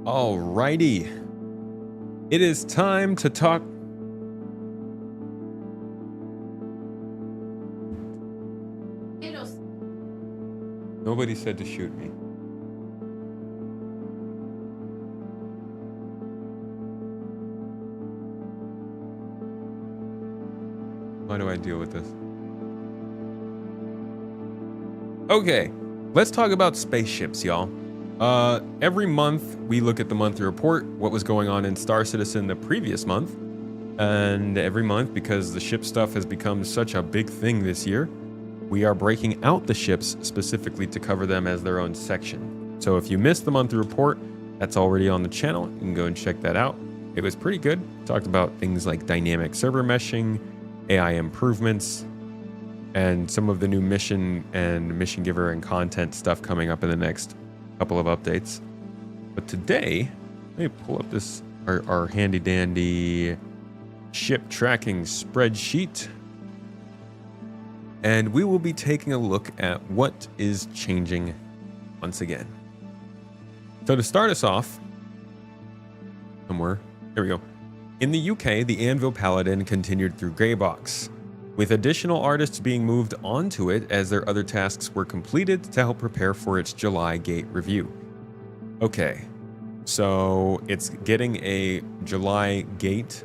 Alrighty. It is time to talk. Nobody said to shoot me. How do I deal with this? Okay, let's talk about spaceships, y'all. Every month we look at the monthly report, what was going on in Star Citizen the previous month. And every month, because the ship stuff has become such a big thing this year, we are breaking out the ships specifically to cover them as their own section. So if you missed the monthly report, that's already on the channel. You can go and check that out. It was pretty good. Talked about things like dynamic server meshing, AI improvements, and some of the new mission and mission giver and content stuff coming up in the next couple of updates. But today, let me pull up this our handy dandy ship tracking spreadsheet. And we will be taking a look at what is changing once again. So to start us off, somewhere, here we go. In the UK, the Anvil Paladin continued through Greybox, with additional artists being moved onto it as their other tasks were completed to help prepare for its July Gate review. Okay, so it's getting a July Gate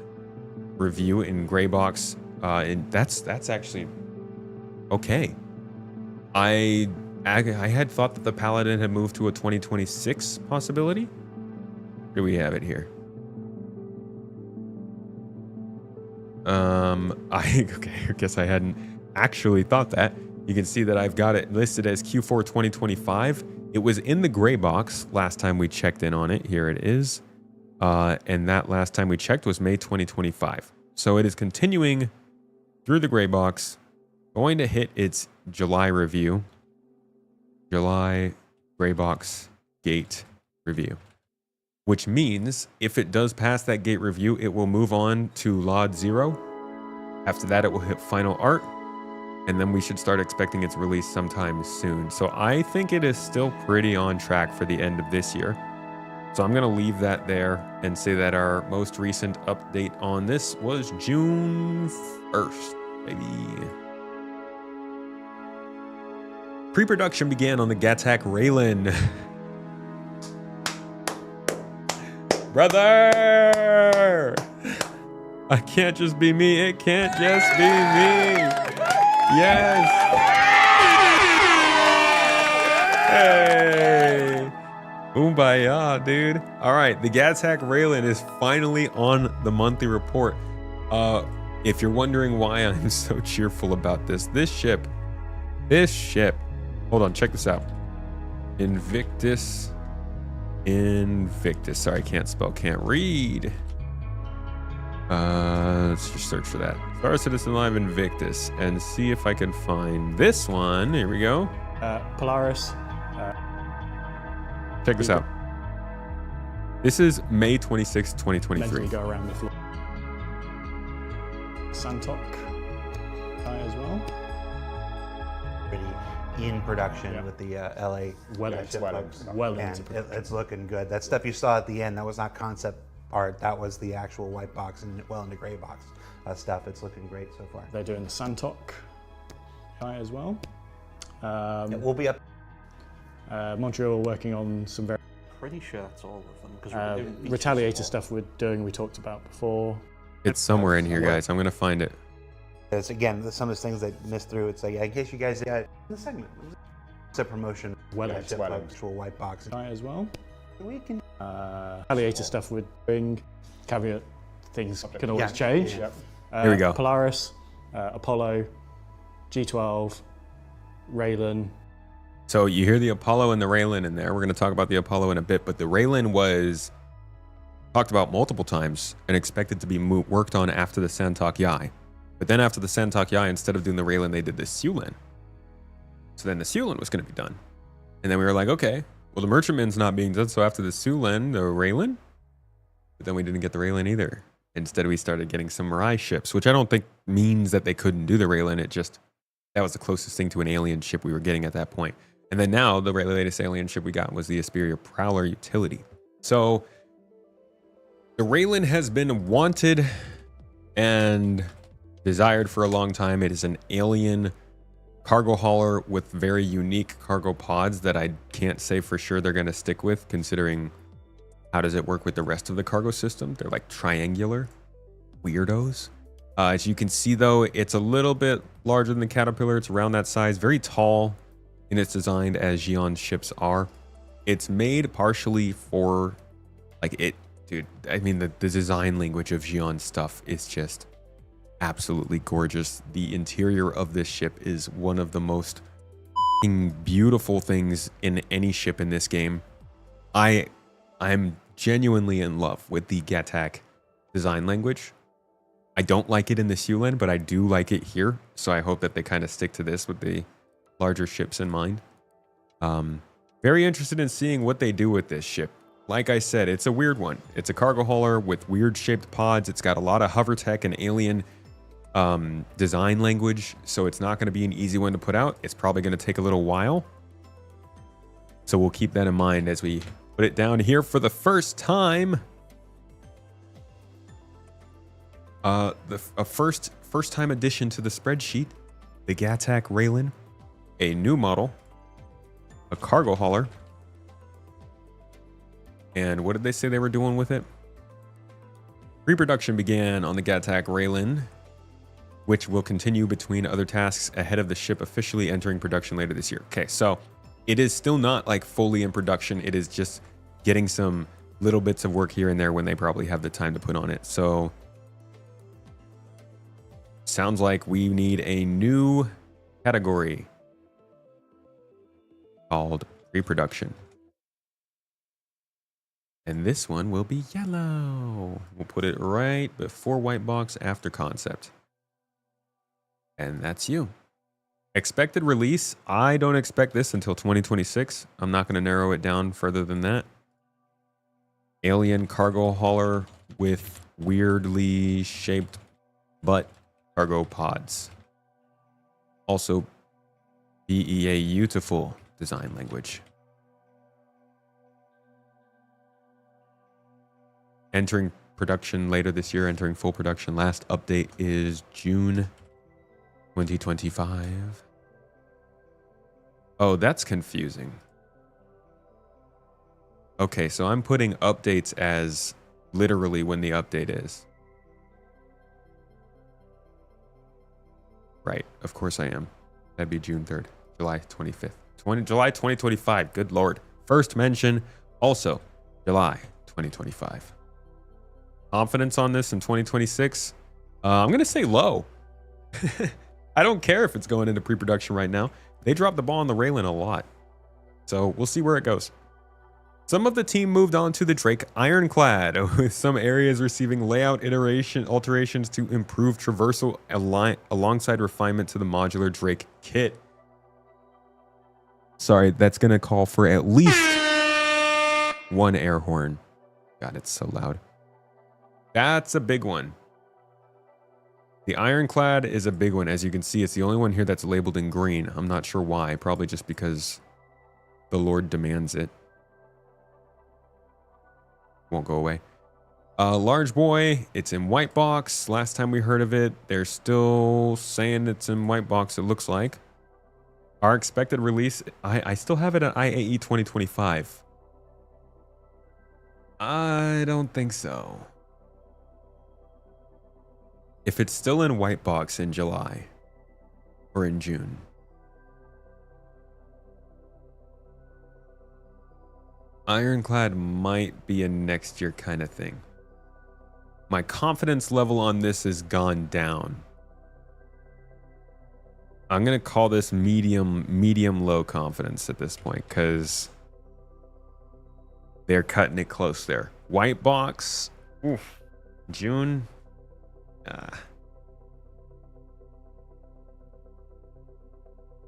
review in Greybox, and that's actually okay. I had thought that the Paladin had moved to a 2026 possibility. Where do we have it here? I guess I hadn't actually thought that. You can see that I've got it listed as Q4 2025. It was in the gray box last time we checked in on it. Here it is. And that last time we checked was May 2025. So it is continuing through the gray box, going to hit its July review. July gray box gate review. Which means if it does pass that gate review, it will move on to LOD 0. After that, it will hit final art, and then we should start expecting its release sometime soon. So I think it is still pretty on track for the end of this year. So I'm gonna leave that there and say that our most recent update on this was June 1st, maybe. Pre-production began on the Gattac Raylan. Brother! I can't just be me. It can't just be me. Yes. Hey. Kumbaya, dude. All right. The Gattac Raylan is finally on the monthly report. If you're wondering why I'm so cheerful about this ship. Hold on. Check this out. Invictus. Sorry, can't spell, can't read. Let's just search for that. Star Citizen Live Invictus and see if I can find this one. Here we go. Polaris. Check this out. This is May 26, 2023. We go around the floor. Santok as well. In production with the LA. Well into production. It's looking good. That stuff you saw at the end, that was not concept art. That was the actual white box and well into gray box stuff. It's looking great so far. They're doing the Santok as well. We'll be up. Montreal working on some very. Pretty sure that's all of them. Retaliator stuff we're doing. We talked about before. It's somewhere in here, guys. I'm gonna find it. It's, again, some of the things that missed through. It's like, in case you guys got the segment. It's a promotion. Actual white box as well. We can. Retaliator stuff we're doing. Caveat: things can always change. Here we go. Polaris, Apollo, G12, Raylan. So you hear the Apollo and the Raylan in there. We're going to talk about the Apollo in a bit, but the Raylan was talked about multiple times and expected to be worked on after the Santok Yai. But then after the Santok Yai, instead of doing the Raylan, they did the Siulan. So then the Siulan was going to be done. And then we were like, okay, well, the Merchantman's not being done, so after the Siulan, the Raylan? But then we didn't get the Raylan either. Instead, we started getting some Mirai ships, which I don't think means that they couldn't do the Raylan. It just, that was the closest thing to an alien ship we were getting at that point. And then now, the latest alien ship we got was the Asperia Prowler Utility. So the Raylan has been wanted and desired for a long time. It is an alien cargo hauler with very unique cargo pods that I can't say for sure they're going to stick with, considering how does it work with the rest of the cargo system. They're like triangular weirdos. As you can see though, it's a little bit larger than the Caterpillar. It's around that size, very tall in its design as Xeon ships are. It's made partially for like it, dude. I mean, the design language of Xeon stuff is just absolutely gorgeous. The interior of this ship is one of the most beautiful things in any ship in this game. I'm genuinely in love with the Gattac design language. I don't like it in the Siulen, but I do like it here. So I hope that they kind of stick to this with the larger ships in mind. Very interested in seeing what they do with this ship. Like I said, it's a weird one. It's a cargo hauler with weird shaped pods. It's got a lot of hover tech and alien design language. So it's not going to be an easy one to put out. It's probably going to take a little while. So we'll keep that in mind as we put it down here for the first time. A first time addition to the spreadsheet, the Gattac Raylan, a new model, a cargo hauler, and what did they say they were doing with it? Pre-production began on the Gattac Raylan, which will continue between other tasks ahead of the ship officially entering production later this year. Okay, so it is still not like fully in production. It is just getting some little bits of work here and there when they probably have the time to put on it. So sounds like we need a new category called pre-production. And this one will be yellow. We'll put it right before white box, after concept. And that's you. Expected release. I don't expect this until 2026. I'm not going to narrow it down further than that. Alien cargo hauler with weirdly shaped butt cargo pods. Also, beautiful design language. Entering production later this year, entering full production. Last update is June 2025. Oh, that's confusing. Okay, so I'm putting updates as literally when the update is. Right, of course I am. That'd be June 3rd, July 25th. July 2025, good lord. First mention, also July 2025. Confidence on this in 2026? I'm going to say low. I don't care if it's going into pre-production right now. They dropped the ball on the Raylan a lot. So we'll see where it goes. Some of the team moved on to the Drake Ironclad, with some areas receiving layout alterations to improve traversal alongside refinement to the modular Drake kit. Sorry, that's going to call for at least one air horn. God, it's so loud. That's a big one. The Ironclad is a big one. As you can see, it's the only one here that's labeled in green. I'm not sure why. Probably just because the Lord demands it. Won't go away. Large boy, it's in white box. Last time we heard of it, they're still saying it's in white box, it looks like. Our expected release, I still have it at IAE 2025. I don't think so. If it's still in white box in July or in June, Ironclad might be a next year kind of thing. My confidence level on this has gone down. I'm going to call this medium low confidence at this point because they're cutting it close there. White box, oof, June.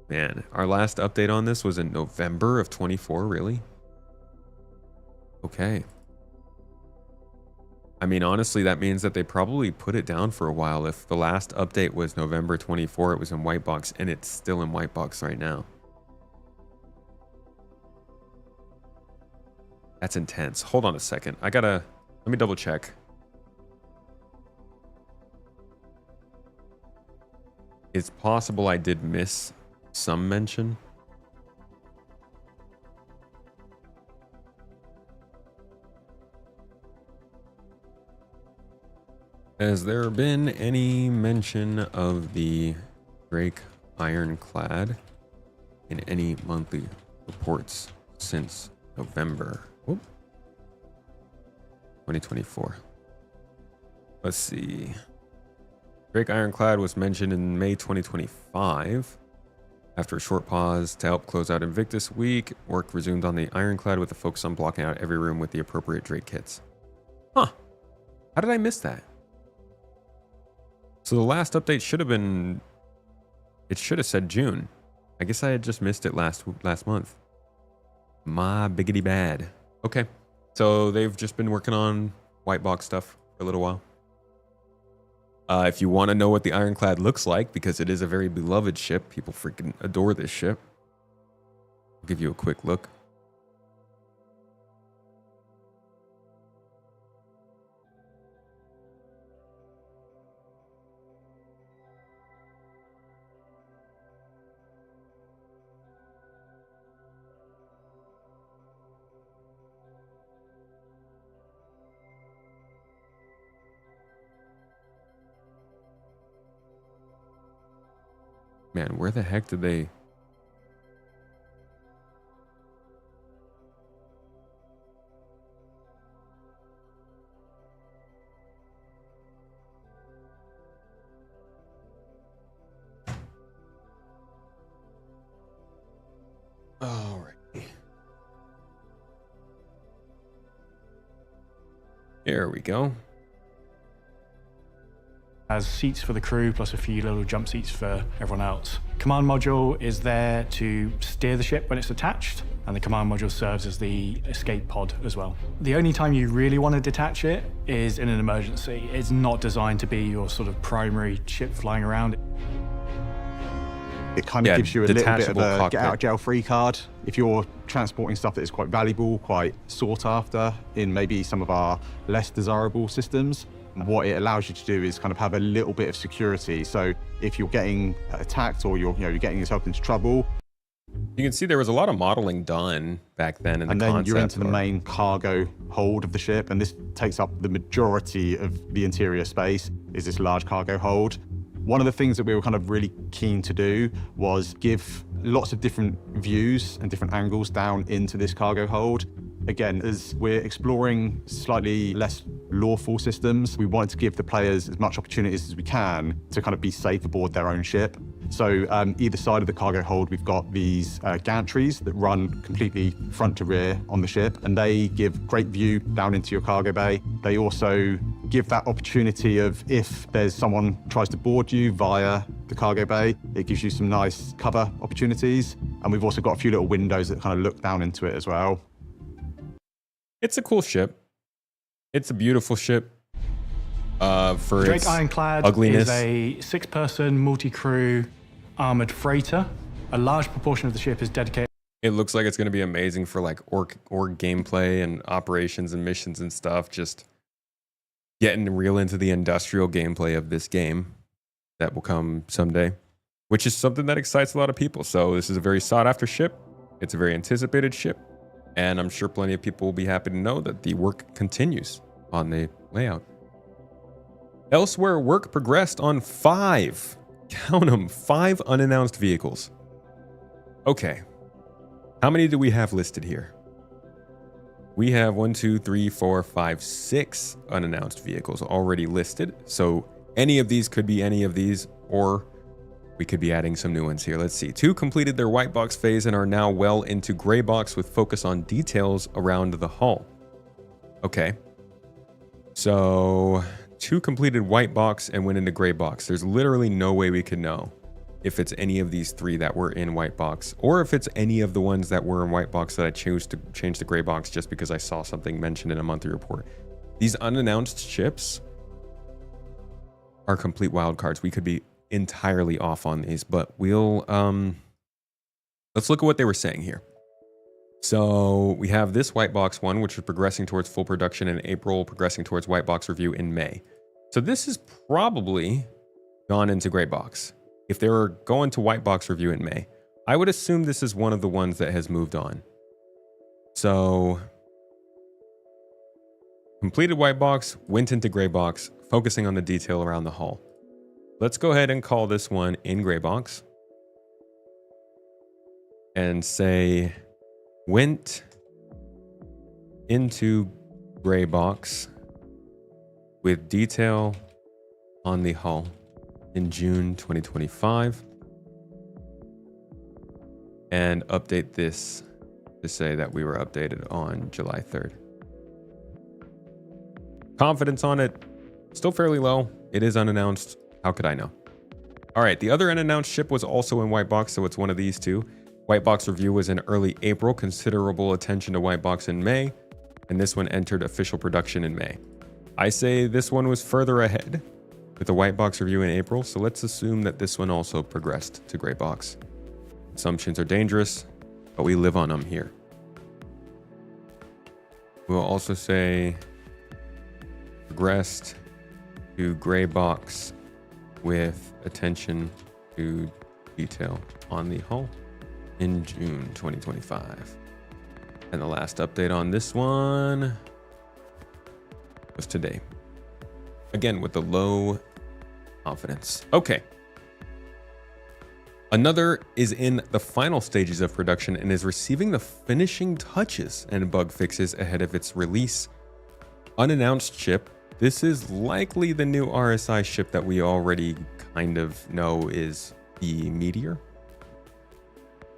Man, our last update on this was in November of 24, really? Okay. I mean, honestly, that means that they probably put it down for a while. If the last update was November 24, it was in white box, and it's still in white box right now. That's intense. Hold on a second. Let me double check. It's possible I did miss some mention. Has there been any mention of the Drake Ironclad in any monthly reports since November 2024? Let's see. Drake Ironclad was mentioned in May 2025. After a short pause to help close out Invictus Week, work resumed on the Ironclad with a focus on blocking out every room with the appropriate Drake kits. Huh. How did I miss that? So the last update should have been... It should have said June. I guess I had just missed it last month. My biggity bad. Okay. So they've just been working on white box stuff for a little while. If you want to know what the Ironclad looks like, because it is a very beloved ship, people freaking adore this ship. I'll give you a quick look. Man, where the heck did they... Alrighty. There we go. Has seats for the crew, plus a few little jump seats for everyone else. Command module is there to steer the ship when it's attached, and the command module serves as the escape pod as well. The only time you really want to detach it is in an emergency. It's not designed to be your sort of primary ship flying around. It kind of gives you a little bit of a cockpit. get out of jail free card. If you're transporting stuff that is quite valuable, quite sought after in maybe some of our less desirable systems, what it allows you to do is kind of have a little bit of security. So if you're getting attacked or you're getting yourself into trouble, You can see there was a lot of modeling done back then in the and concept. then you're into the art. main cargo hold of the ship, and this takes up the majority of the interior space, is this large cargo hold. One of the things that we were kind of really keen to do was give lots of different views and different angles down into this cargo hold. Again, as we're exploring slightly less lawful systems, we wanted to give the players as much opportunities as we can to kind of be safe aboard their own ship. So either side of the cargo hold, we've got these gantries that run completely front to rear on the ship, and they give great view down into your cargo bay. They also give that opportunity of, if there's someone tries to board you via the cargo bay, it gives you some nice cover opportunities. And we've also got a few little windows that kind of look down into it as well. It's a cool ship. It's a beautiful ship. For Drake its Ironclad ugliness. is a 6-person multi-crew armored freighter. A large proportion of the ship is dedicated. It looks like it's going to be amazing for like org gameplay and operations and missions and stuff. Just getting real into the industrial gameplay of this game that will come someday, which is something that excites a lot of people. So this is a very sought after ship. It's a very anticipated ship. And I'm sure plenty of people will be happy to know that the work continues on the layout. Elsewhere, work progressed on 5, count them, 5 unannounced vehicles. Okay, how many do we have listed here? We have 1, 2, 3, 4, 5, 6 unannounced vehicles already listed. So any of these could be any of these, or we could be adding some new ones here. Let's see. 2 completed their white box phase and are now well into gray box with focus on details around the hull. Okay. So 2 completed white box and went into gray box. There's literally no way we could know if it's any of these 3 that were in white box, or if it's any of the ones that were in white box that I chose to change to gray box just because I saw something mentioned in a monthly report. These unannounced ships are complete wild cards. We could be entirely off on these, but we'll let's look at what they were saying here. So we have this white box one, which is progressing towards full production in April, progressing towards white box review in May. So this is probably gone into gray box. If they were going to white box review in May, I would assume this is one of the ones that has moved on. So completed white box, went into gray box, focusing on the detail around the hull. Let's go ahead and call this one in gray box and say went into gray box with detail on the hull in June 2025, and update this to say that we were updated on July 3rd. Confidence on it, still fairly low. It is unannounced. How could I know? All right, the other unannounced ship was also in white box, so it's one of these two. White box review was in early April, considerable attention to white box in May, and this one entered official production in May. I say this one was further ahead with the white box review in April, so let's assume that this one also progressed to gray box. Assumptions are dangerous, but we live on them here. We'll also say progressed to gray box with attention to detail on the hull in June 2025. And the last update on this one was today. Again, with the low confidence. Okay. Another is in the final stages of production and is receiving the finishing touches and bug fixes ahead of its release. Unannounced ship. This is likely the new RSI ship that we already kind of know is the Meteor.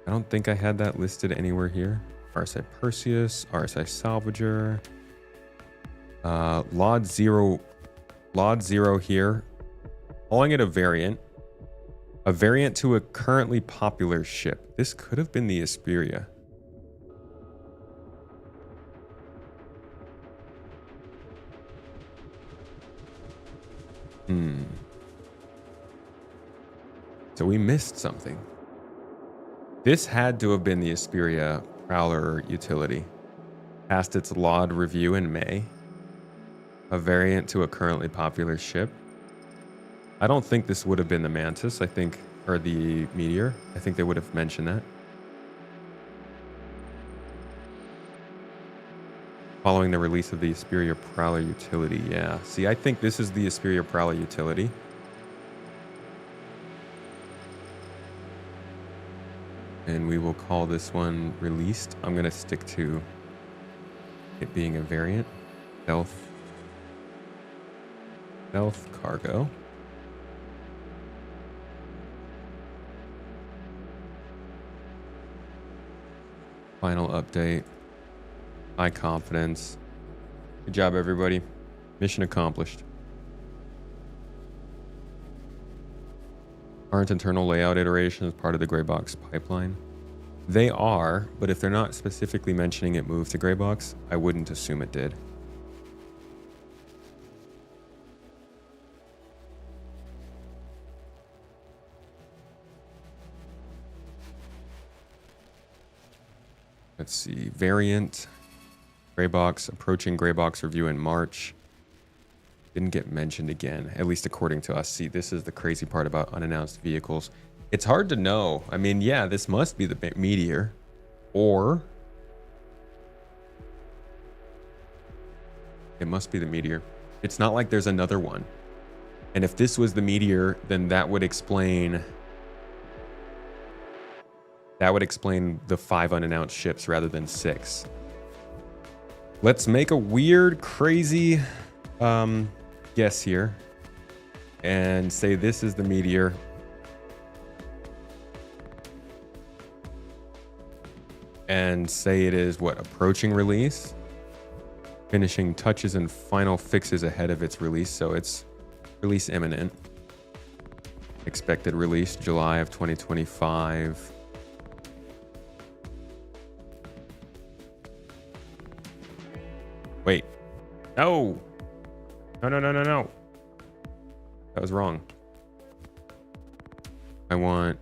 I don't think I had that listed anywhere here. RSI Perseus, RSI Salvager, Lod 0 here. Calling it a variant to a currently popular ship. This could have been the Asperia. So we missed something. This had to have been the Asperia Prowler utility. Passed its LOD review in May. A variant to a currently popular ship. I don't think this would have been the Mantis, or the Meteor. I think they would have mentioned that. Following the release of the Asperia Prowler utility, yeah. See, I think this is the Asperia Prowler utility. And we will call this one released. I'm going to stick to it being a variant. Stealth cargo. Final update. High confidence. Good job, everybody. Mission accomplished. Aren't internal layout iterations part of the gray box pipeline? They are, but if they're not specifically mentioning it moved to gray box, I wouldn't assume it did. Let's see, variant, gray box, approaching gray box review in March. Didn't get mentioned again, at least according to us. See, this is the crazy part about unannounced vehicles. It's hard to know. I mean, yeah, this must be the Meteor, or it must be the Meteor. It's not like there's another one. And if this was the Meteor, then that would explain the 5 unannounced ships rather than 6. Let's make a weird, crazy guess here and say this is the Meteor. And say it is what, approaching release, finishing touches and final fixes ahead of its release. So it's release imminent. Expected release July of 2025. Wait. No. No. That was wrong. I want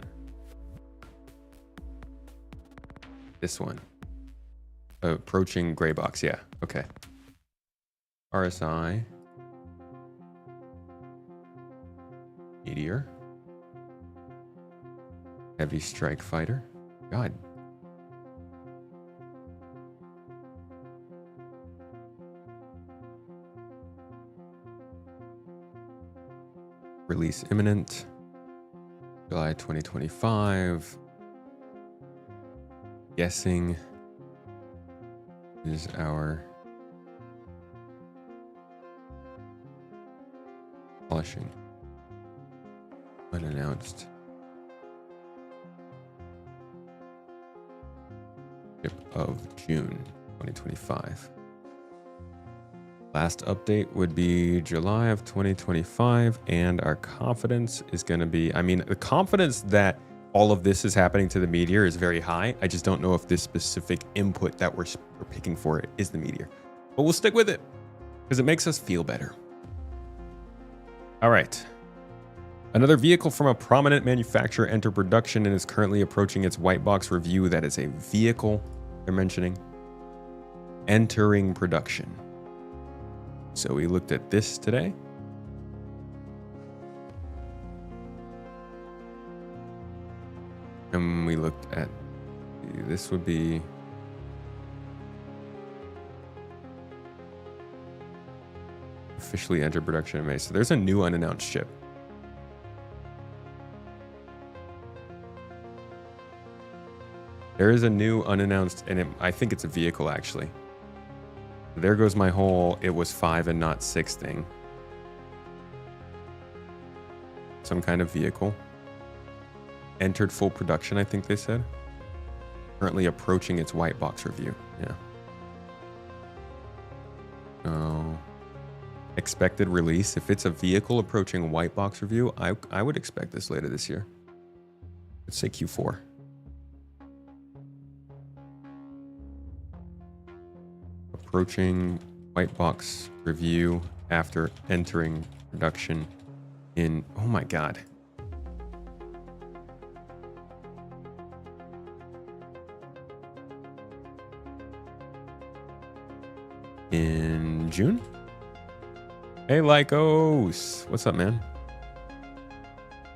this one. approaching gray box. Yeah. Okay. RSI. Meteor. Heavy strike fighter. God. Release imminent. July 2025. Guessing is our polishing. Unannounced. Ship of June 2025. Last update would be July of 2025, and our confidence is going to be, I mean, the confidence that all of this is happening to the meteor is very high. I just don't know if this specific input that we're picking for it is the meteor. But we'll stick with it because it makes us feel better. All right. Another vehicle from a prominent manufacturer entered production and is currently approaching its white box review. That is a vehicle they're mentioning entering production. So we looked at this today. And we looked at, this would be officially entered production in May. So there's a new unannounced ship. There is a new unannounced, and I think it's a vehicle actually. There goes my whole it was 5 and not 6 thing. Some kind of vehicle. Entered full production, I think they said. Currently approaching its white box review. Yeah. Oh. Expected release. If it's a vehicle approaching white box review, I would expect this later this year. Let's say Q4. Approaching white box review after entering production in, oh my God. In June? Hey, Lycos. What's up, man?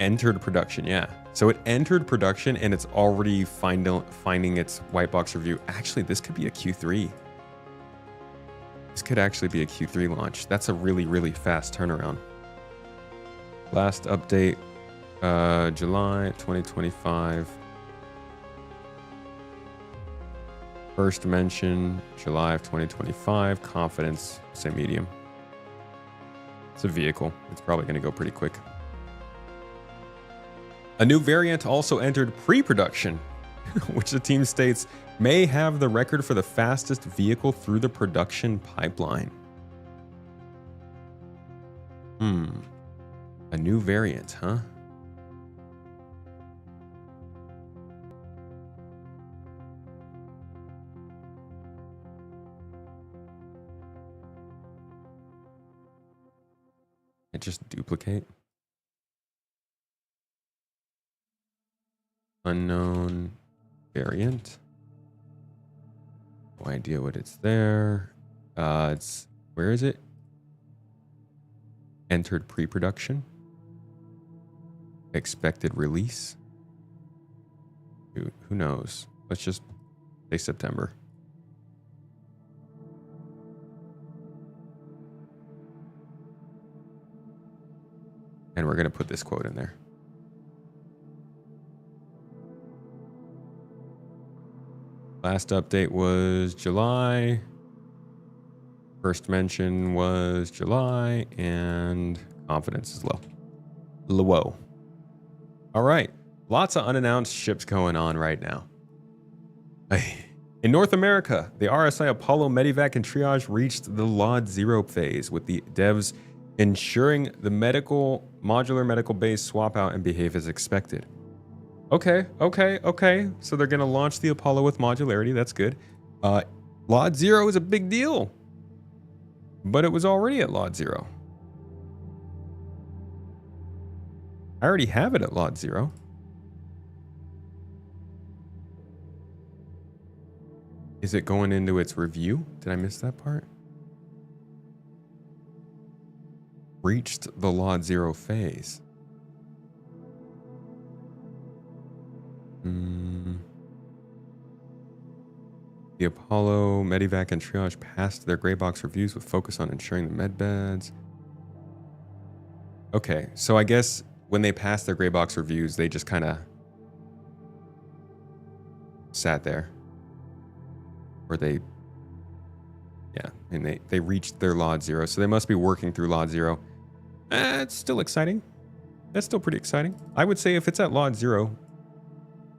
Entered production, yeah. So it entered production and it's already finding its white box review. Actually, this could be a Q3. This could actually be a Q3 launch. That's a really, really fast turnaround. Last update, July 2025. First mention, July of 2025. Confidence, say medium. It's a vehicle. It's probably going to go pretty quick. A new variant also entered pre-production, which the team states may have the record for the fastest vehicle through the production pipeline. A new variant, huh? It just duplicate. Unknown variant. No idea what it's there. It's, where is it? Entered pre-production. Expected release. Who knows? Let's just say September. And we're going to put this quote in there. Last update was July. First mention was July, and confidence is low. Low. All right. Lots of unannounced ships going on right now. In North America, the RSI Apollo Medivac and Triage reached the LOD 0 phase, with the devs ensuring the modular medical base swap out and behave as expected. Okay. So they're going to launch the Apollo with modularity. That's good. LOD 0 is a big deal, but it was already at LOD 0. I already have it at LOD 0. Is it going into its review? Did I miss that part? Reached the Lot 0 phase. The Apollo, Medivac, and Triage passed their gray box reviews with focus on ensuring the med beds. Okay, so I guess when they passed their gray box reviews, they just kind of sat there. Or they, yeah, and they reached their Lot 0, so they must be working through Lot 0. It's still exciting. That's still pretty exciting. I would say if it's at Lot 0,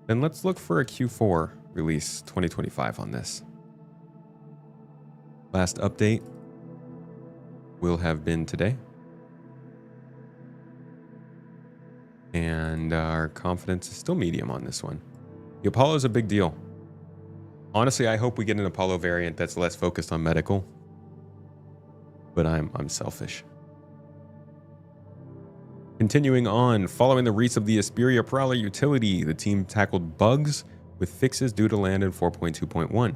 then let's look for a Q4 release 2025 on this. Last update will have been today. And our confidence is still medium on this one. The Apollo is a big deal. Honestly, I hope we get an Apollo variant that's less focused on medical. But I'm selfish. Continuing on, following the release of the Asperia Prowler utility, the team tackled bugs with fixes due to land in 4.2.1.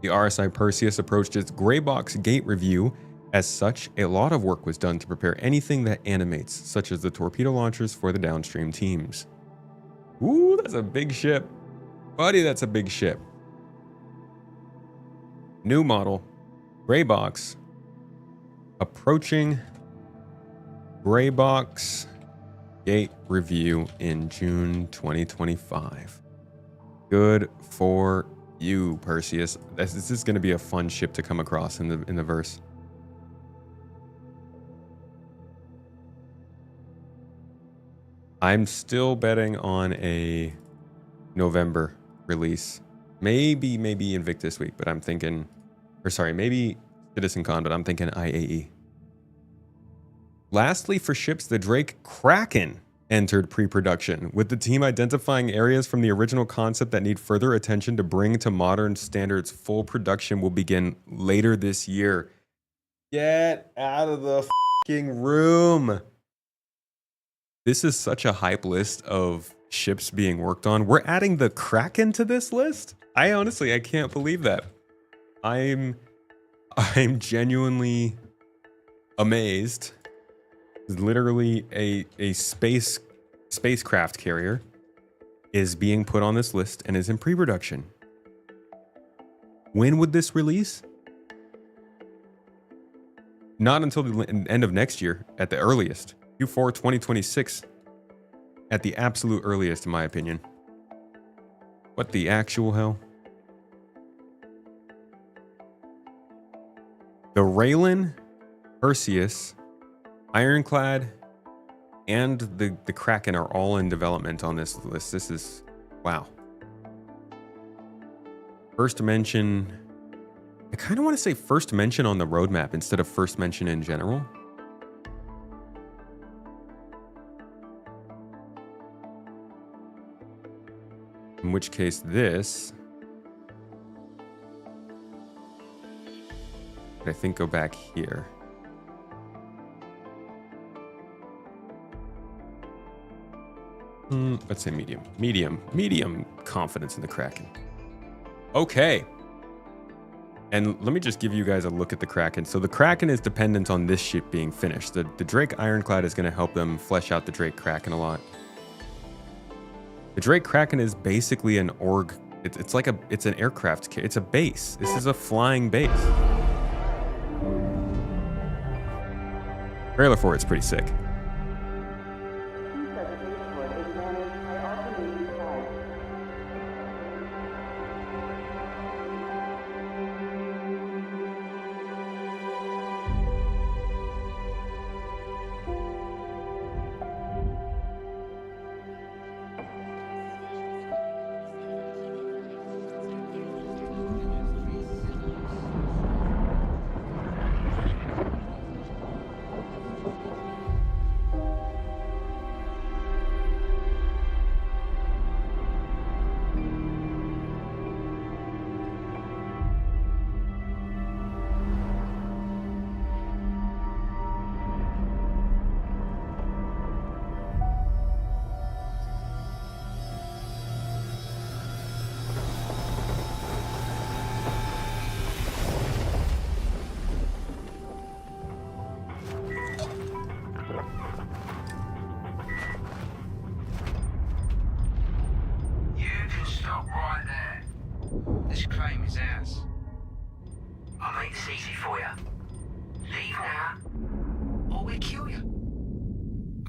The RSI Perseus approached its gray box gate review. As such, a lot of work was done to prepare anything that animates, such as the torpedo launchers for the downstream teams. Ooh, that's a big ship. Buddy, that's a big ship. New model, gray box, approaching gray box gate review in June 2025. Good for you, Perseus. This is going to be a fun ship to come across in the verse. I'm still betting on a November release. Maybe Invictus Week, but I'm thinking, or sorry, maybe CitizenCon, but I'm thinking IAE. Lastly, for ships, the Drake Kraken entered pre-production, with the team identifying areas from the original concept that need further attention to bring to modern standards. Full production will begin later this year. Get out of the fucking room. This is such a hype list of ships being worked on. We're adding the Kraken to this list? I can't believe that. I'm genuinely amazed. Literally a spacecraft carrier is being put on this list and is in pre-production. When would this release? Not until the end of next year at the earliest. Q4 2026 at the absolute earliest, in my opinion. What the actual hell? The Raylan, Perseus, Ironclad, and the Kraken are all in development on this list. This is, wow. First mention, I kind of want to say first mention on the roadmap instead of first mention in general. In which case this, I think go back here. Let's say medium. Medium confidence in the Kraken. Okay. And let me just give you guys a look at the Kraken. So the Kraken is dependent on this ship being finished. The Drake Ironclad is going to help them flesh out the Drake Kraken a lot. The Drake Kraken is basically an org. It's an aircraft. It's a base. This is a flying base. Trailer for it's pretty sick. This claim is ours. I'll make this easy for you. Leave now, or we kill you.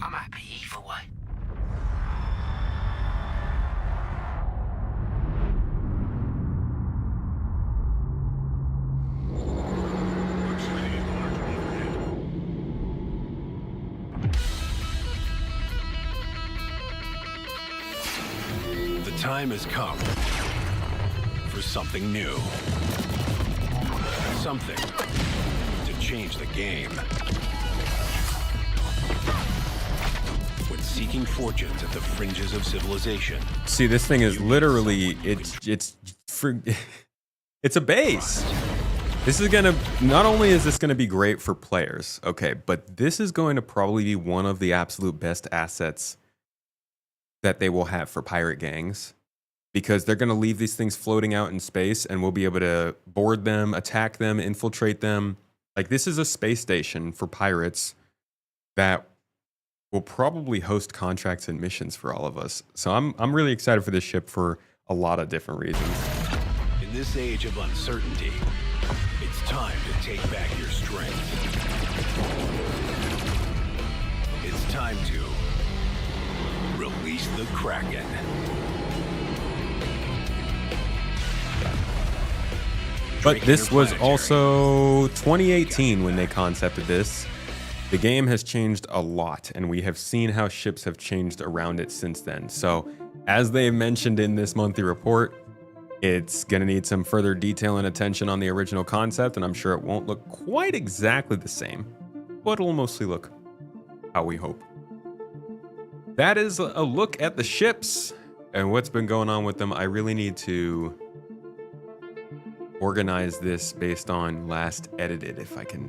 I'm happy either way. The time has come for something new. Something to change the game. When seeking fortunes at the fringes of civilization. See, this thing is literally it's a base. This is gonna, not only is this gonna be great for players, okay, but this is going to probably be one of the absolute best assets that they will have for pirate gangs, because they're gonna leave these things floating out in space and we'll be able to board them, attack them, infiltrate them. Like, this is a space station for pirates that will probably host contracts and missions for all of us. So I'm really excited for this ship for a lot of different reasons. In this age of uncertainty, it's time to take back your strength. It's time to release the Kraken. But this was also 2018 when they concepted this. The game has changed a lot, and we have seen how ships have changed around it since then. So, as they mentioned in this monthly report, it's going to need some further detail and attention on the original concept, and I'm sure it won't look quite exactly the same, but it'll mostly look how we hope. That is a look at the ships and what's been going on with them. I really need to organize this based on last edited, if I can.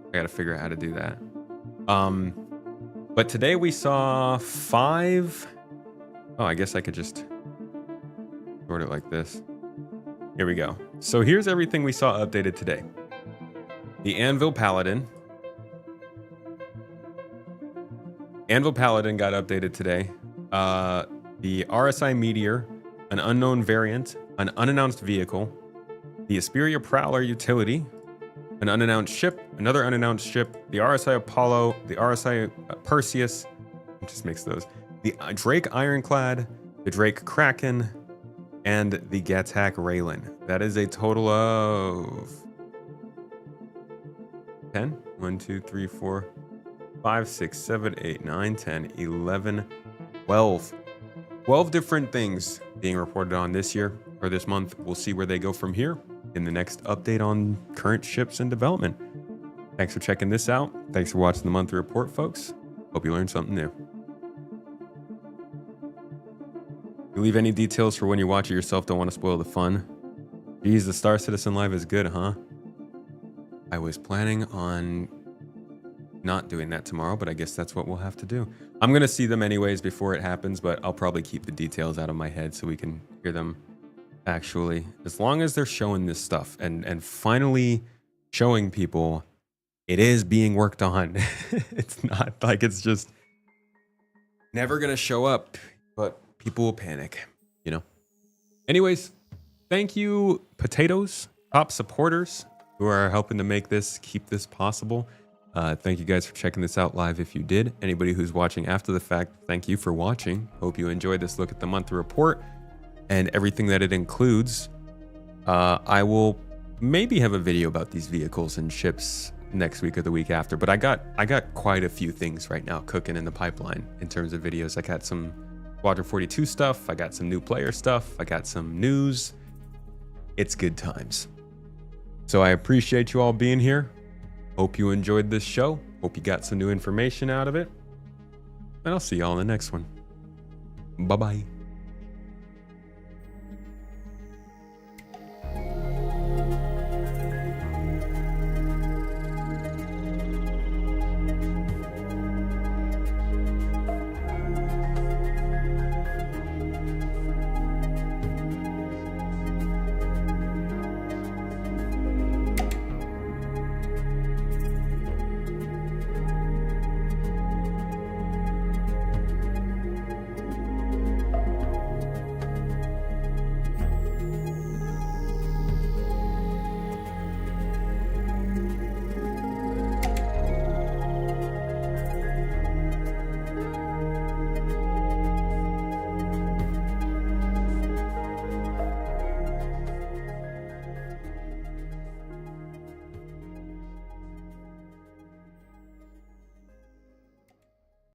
I gotta figure out how to do that. But today we saw 5. Oh, I guess I could just sort it like this. Here we go. So here's everything we saw updated today. The Anvil Paladin. Anvil Paladin got updated today. The RSI Meteor, an unknown variant, an unannounced vehicle, the Asperia Prowler utility, an unannounced ship, another unannounced ship, the RSI Apollo, the RSI Perseus, just mix those, the Drake Ironclad, the Drake Kraken, and the Gatak Raylan. That is a total of 10? 1, 2, 3, 4, 5, 6, 7, 8, 9, 10, 11, 12. 12 different things being reported on this year, or this month. We'll see where they go from here in the next update on current ships in development. Thanks for checking this out. Thanks for watching the monthly report, folks. Hope you learned something new. You leave any details for when you watch it yourself, don't want to spoil the fun. Geez, the Star Citizen Live is good, huh? I was planning on not doing that tomorrow, but I guess that's what we'll have to do. I'm going to see them anyways before it happens, but I'll probably keep the details out of my head so we can hear them actually. As long as they're showing this stuff and finally showing people it is being worked on. It's not like it's just never going to show up, but people will panic, you know? Anyways, thank you, Potatoes, top supporters who are helping to make this, keep this possible. Thank you guys for checking this out live if you did. Anybody who's watching after the fact, thank you for watching. Hope you enjoyed this look at the monthly report and everything that it includes. I will maybe have a video about these vehicles and ships next week or the week after, but I got quite a few things right now cooking in the pipeline in terms of videos. I got some Squadron 42 stuff, I got some new player stuff, I got some news. It's good times. So I appreciate you all being here. Hope you enjoyed this show. Hope you got some new information out of it. And I'll see y'all in the next one. Bye-bye.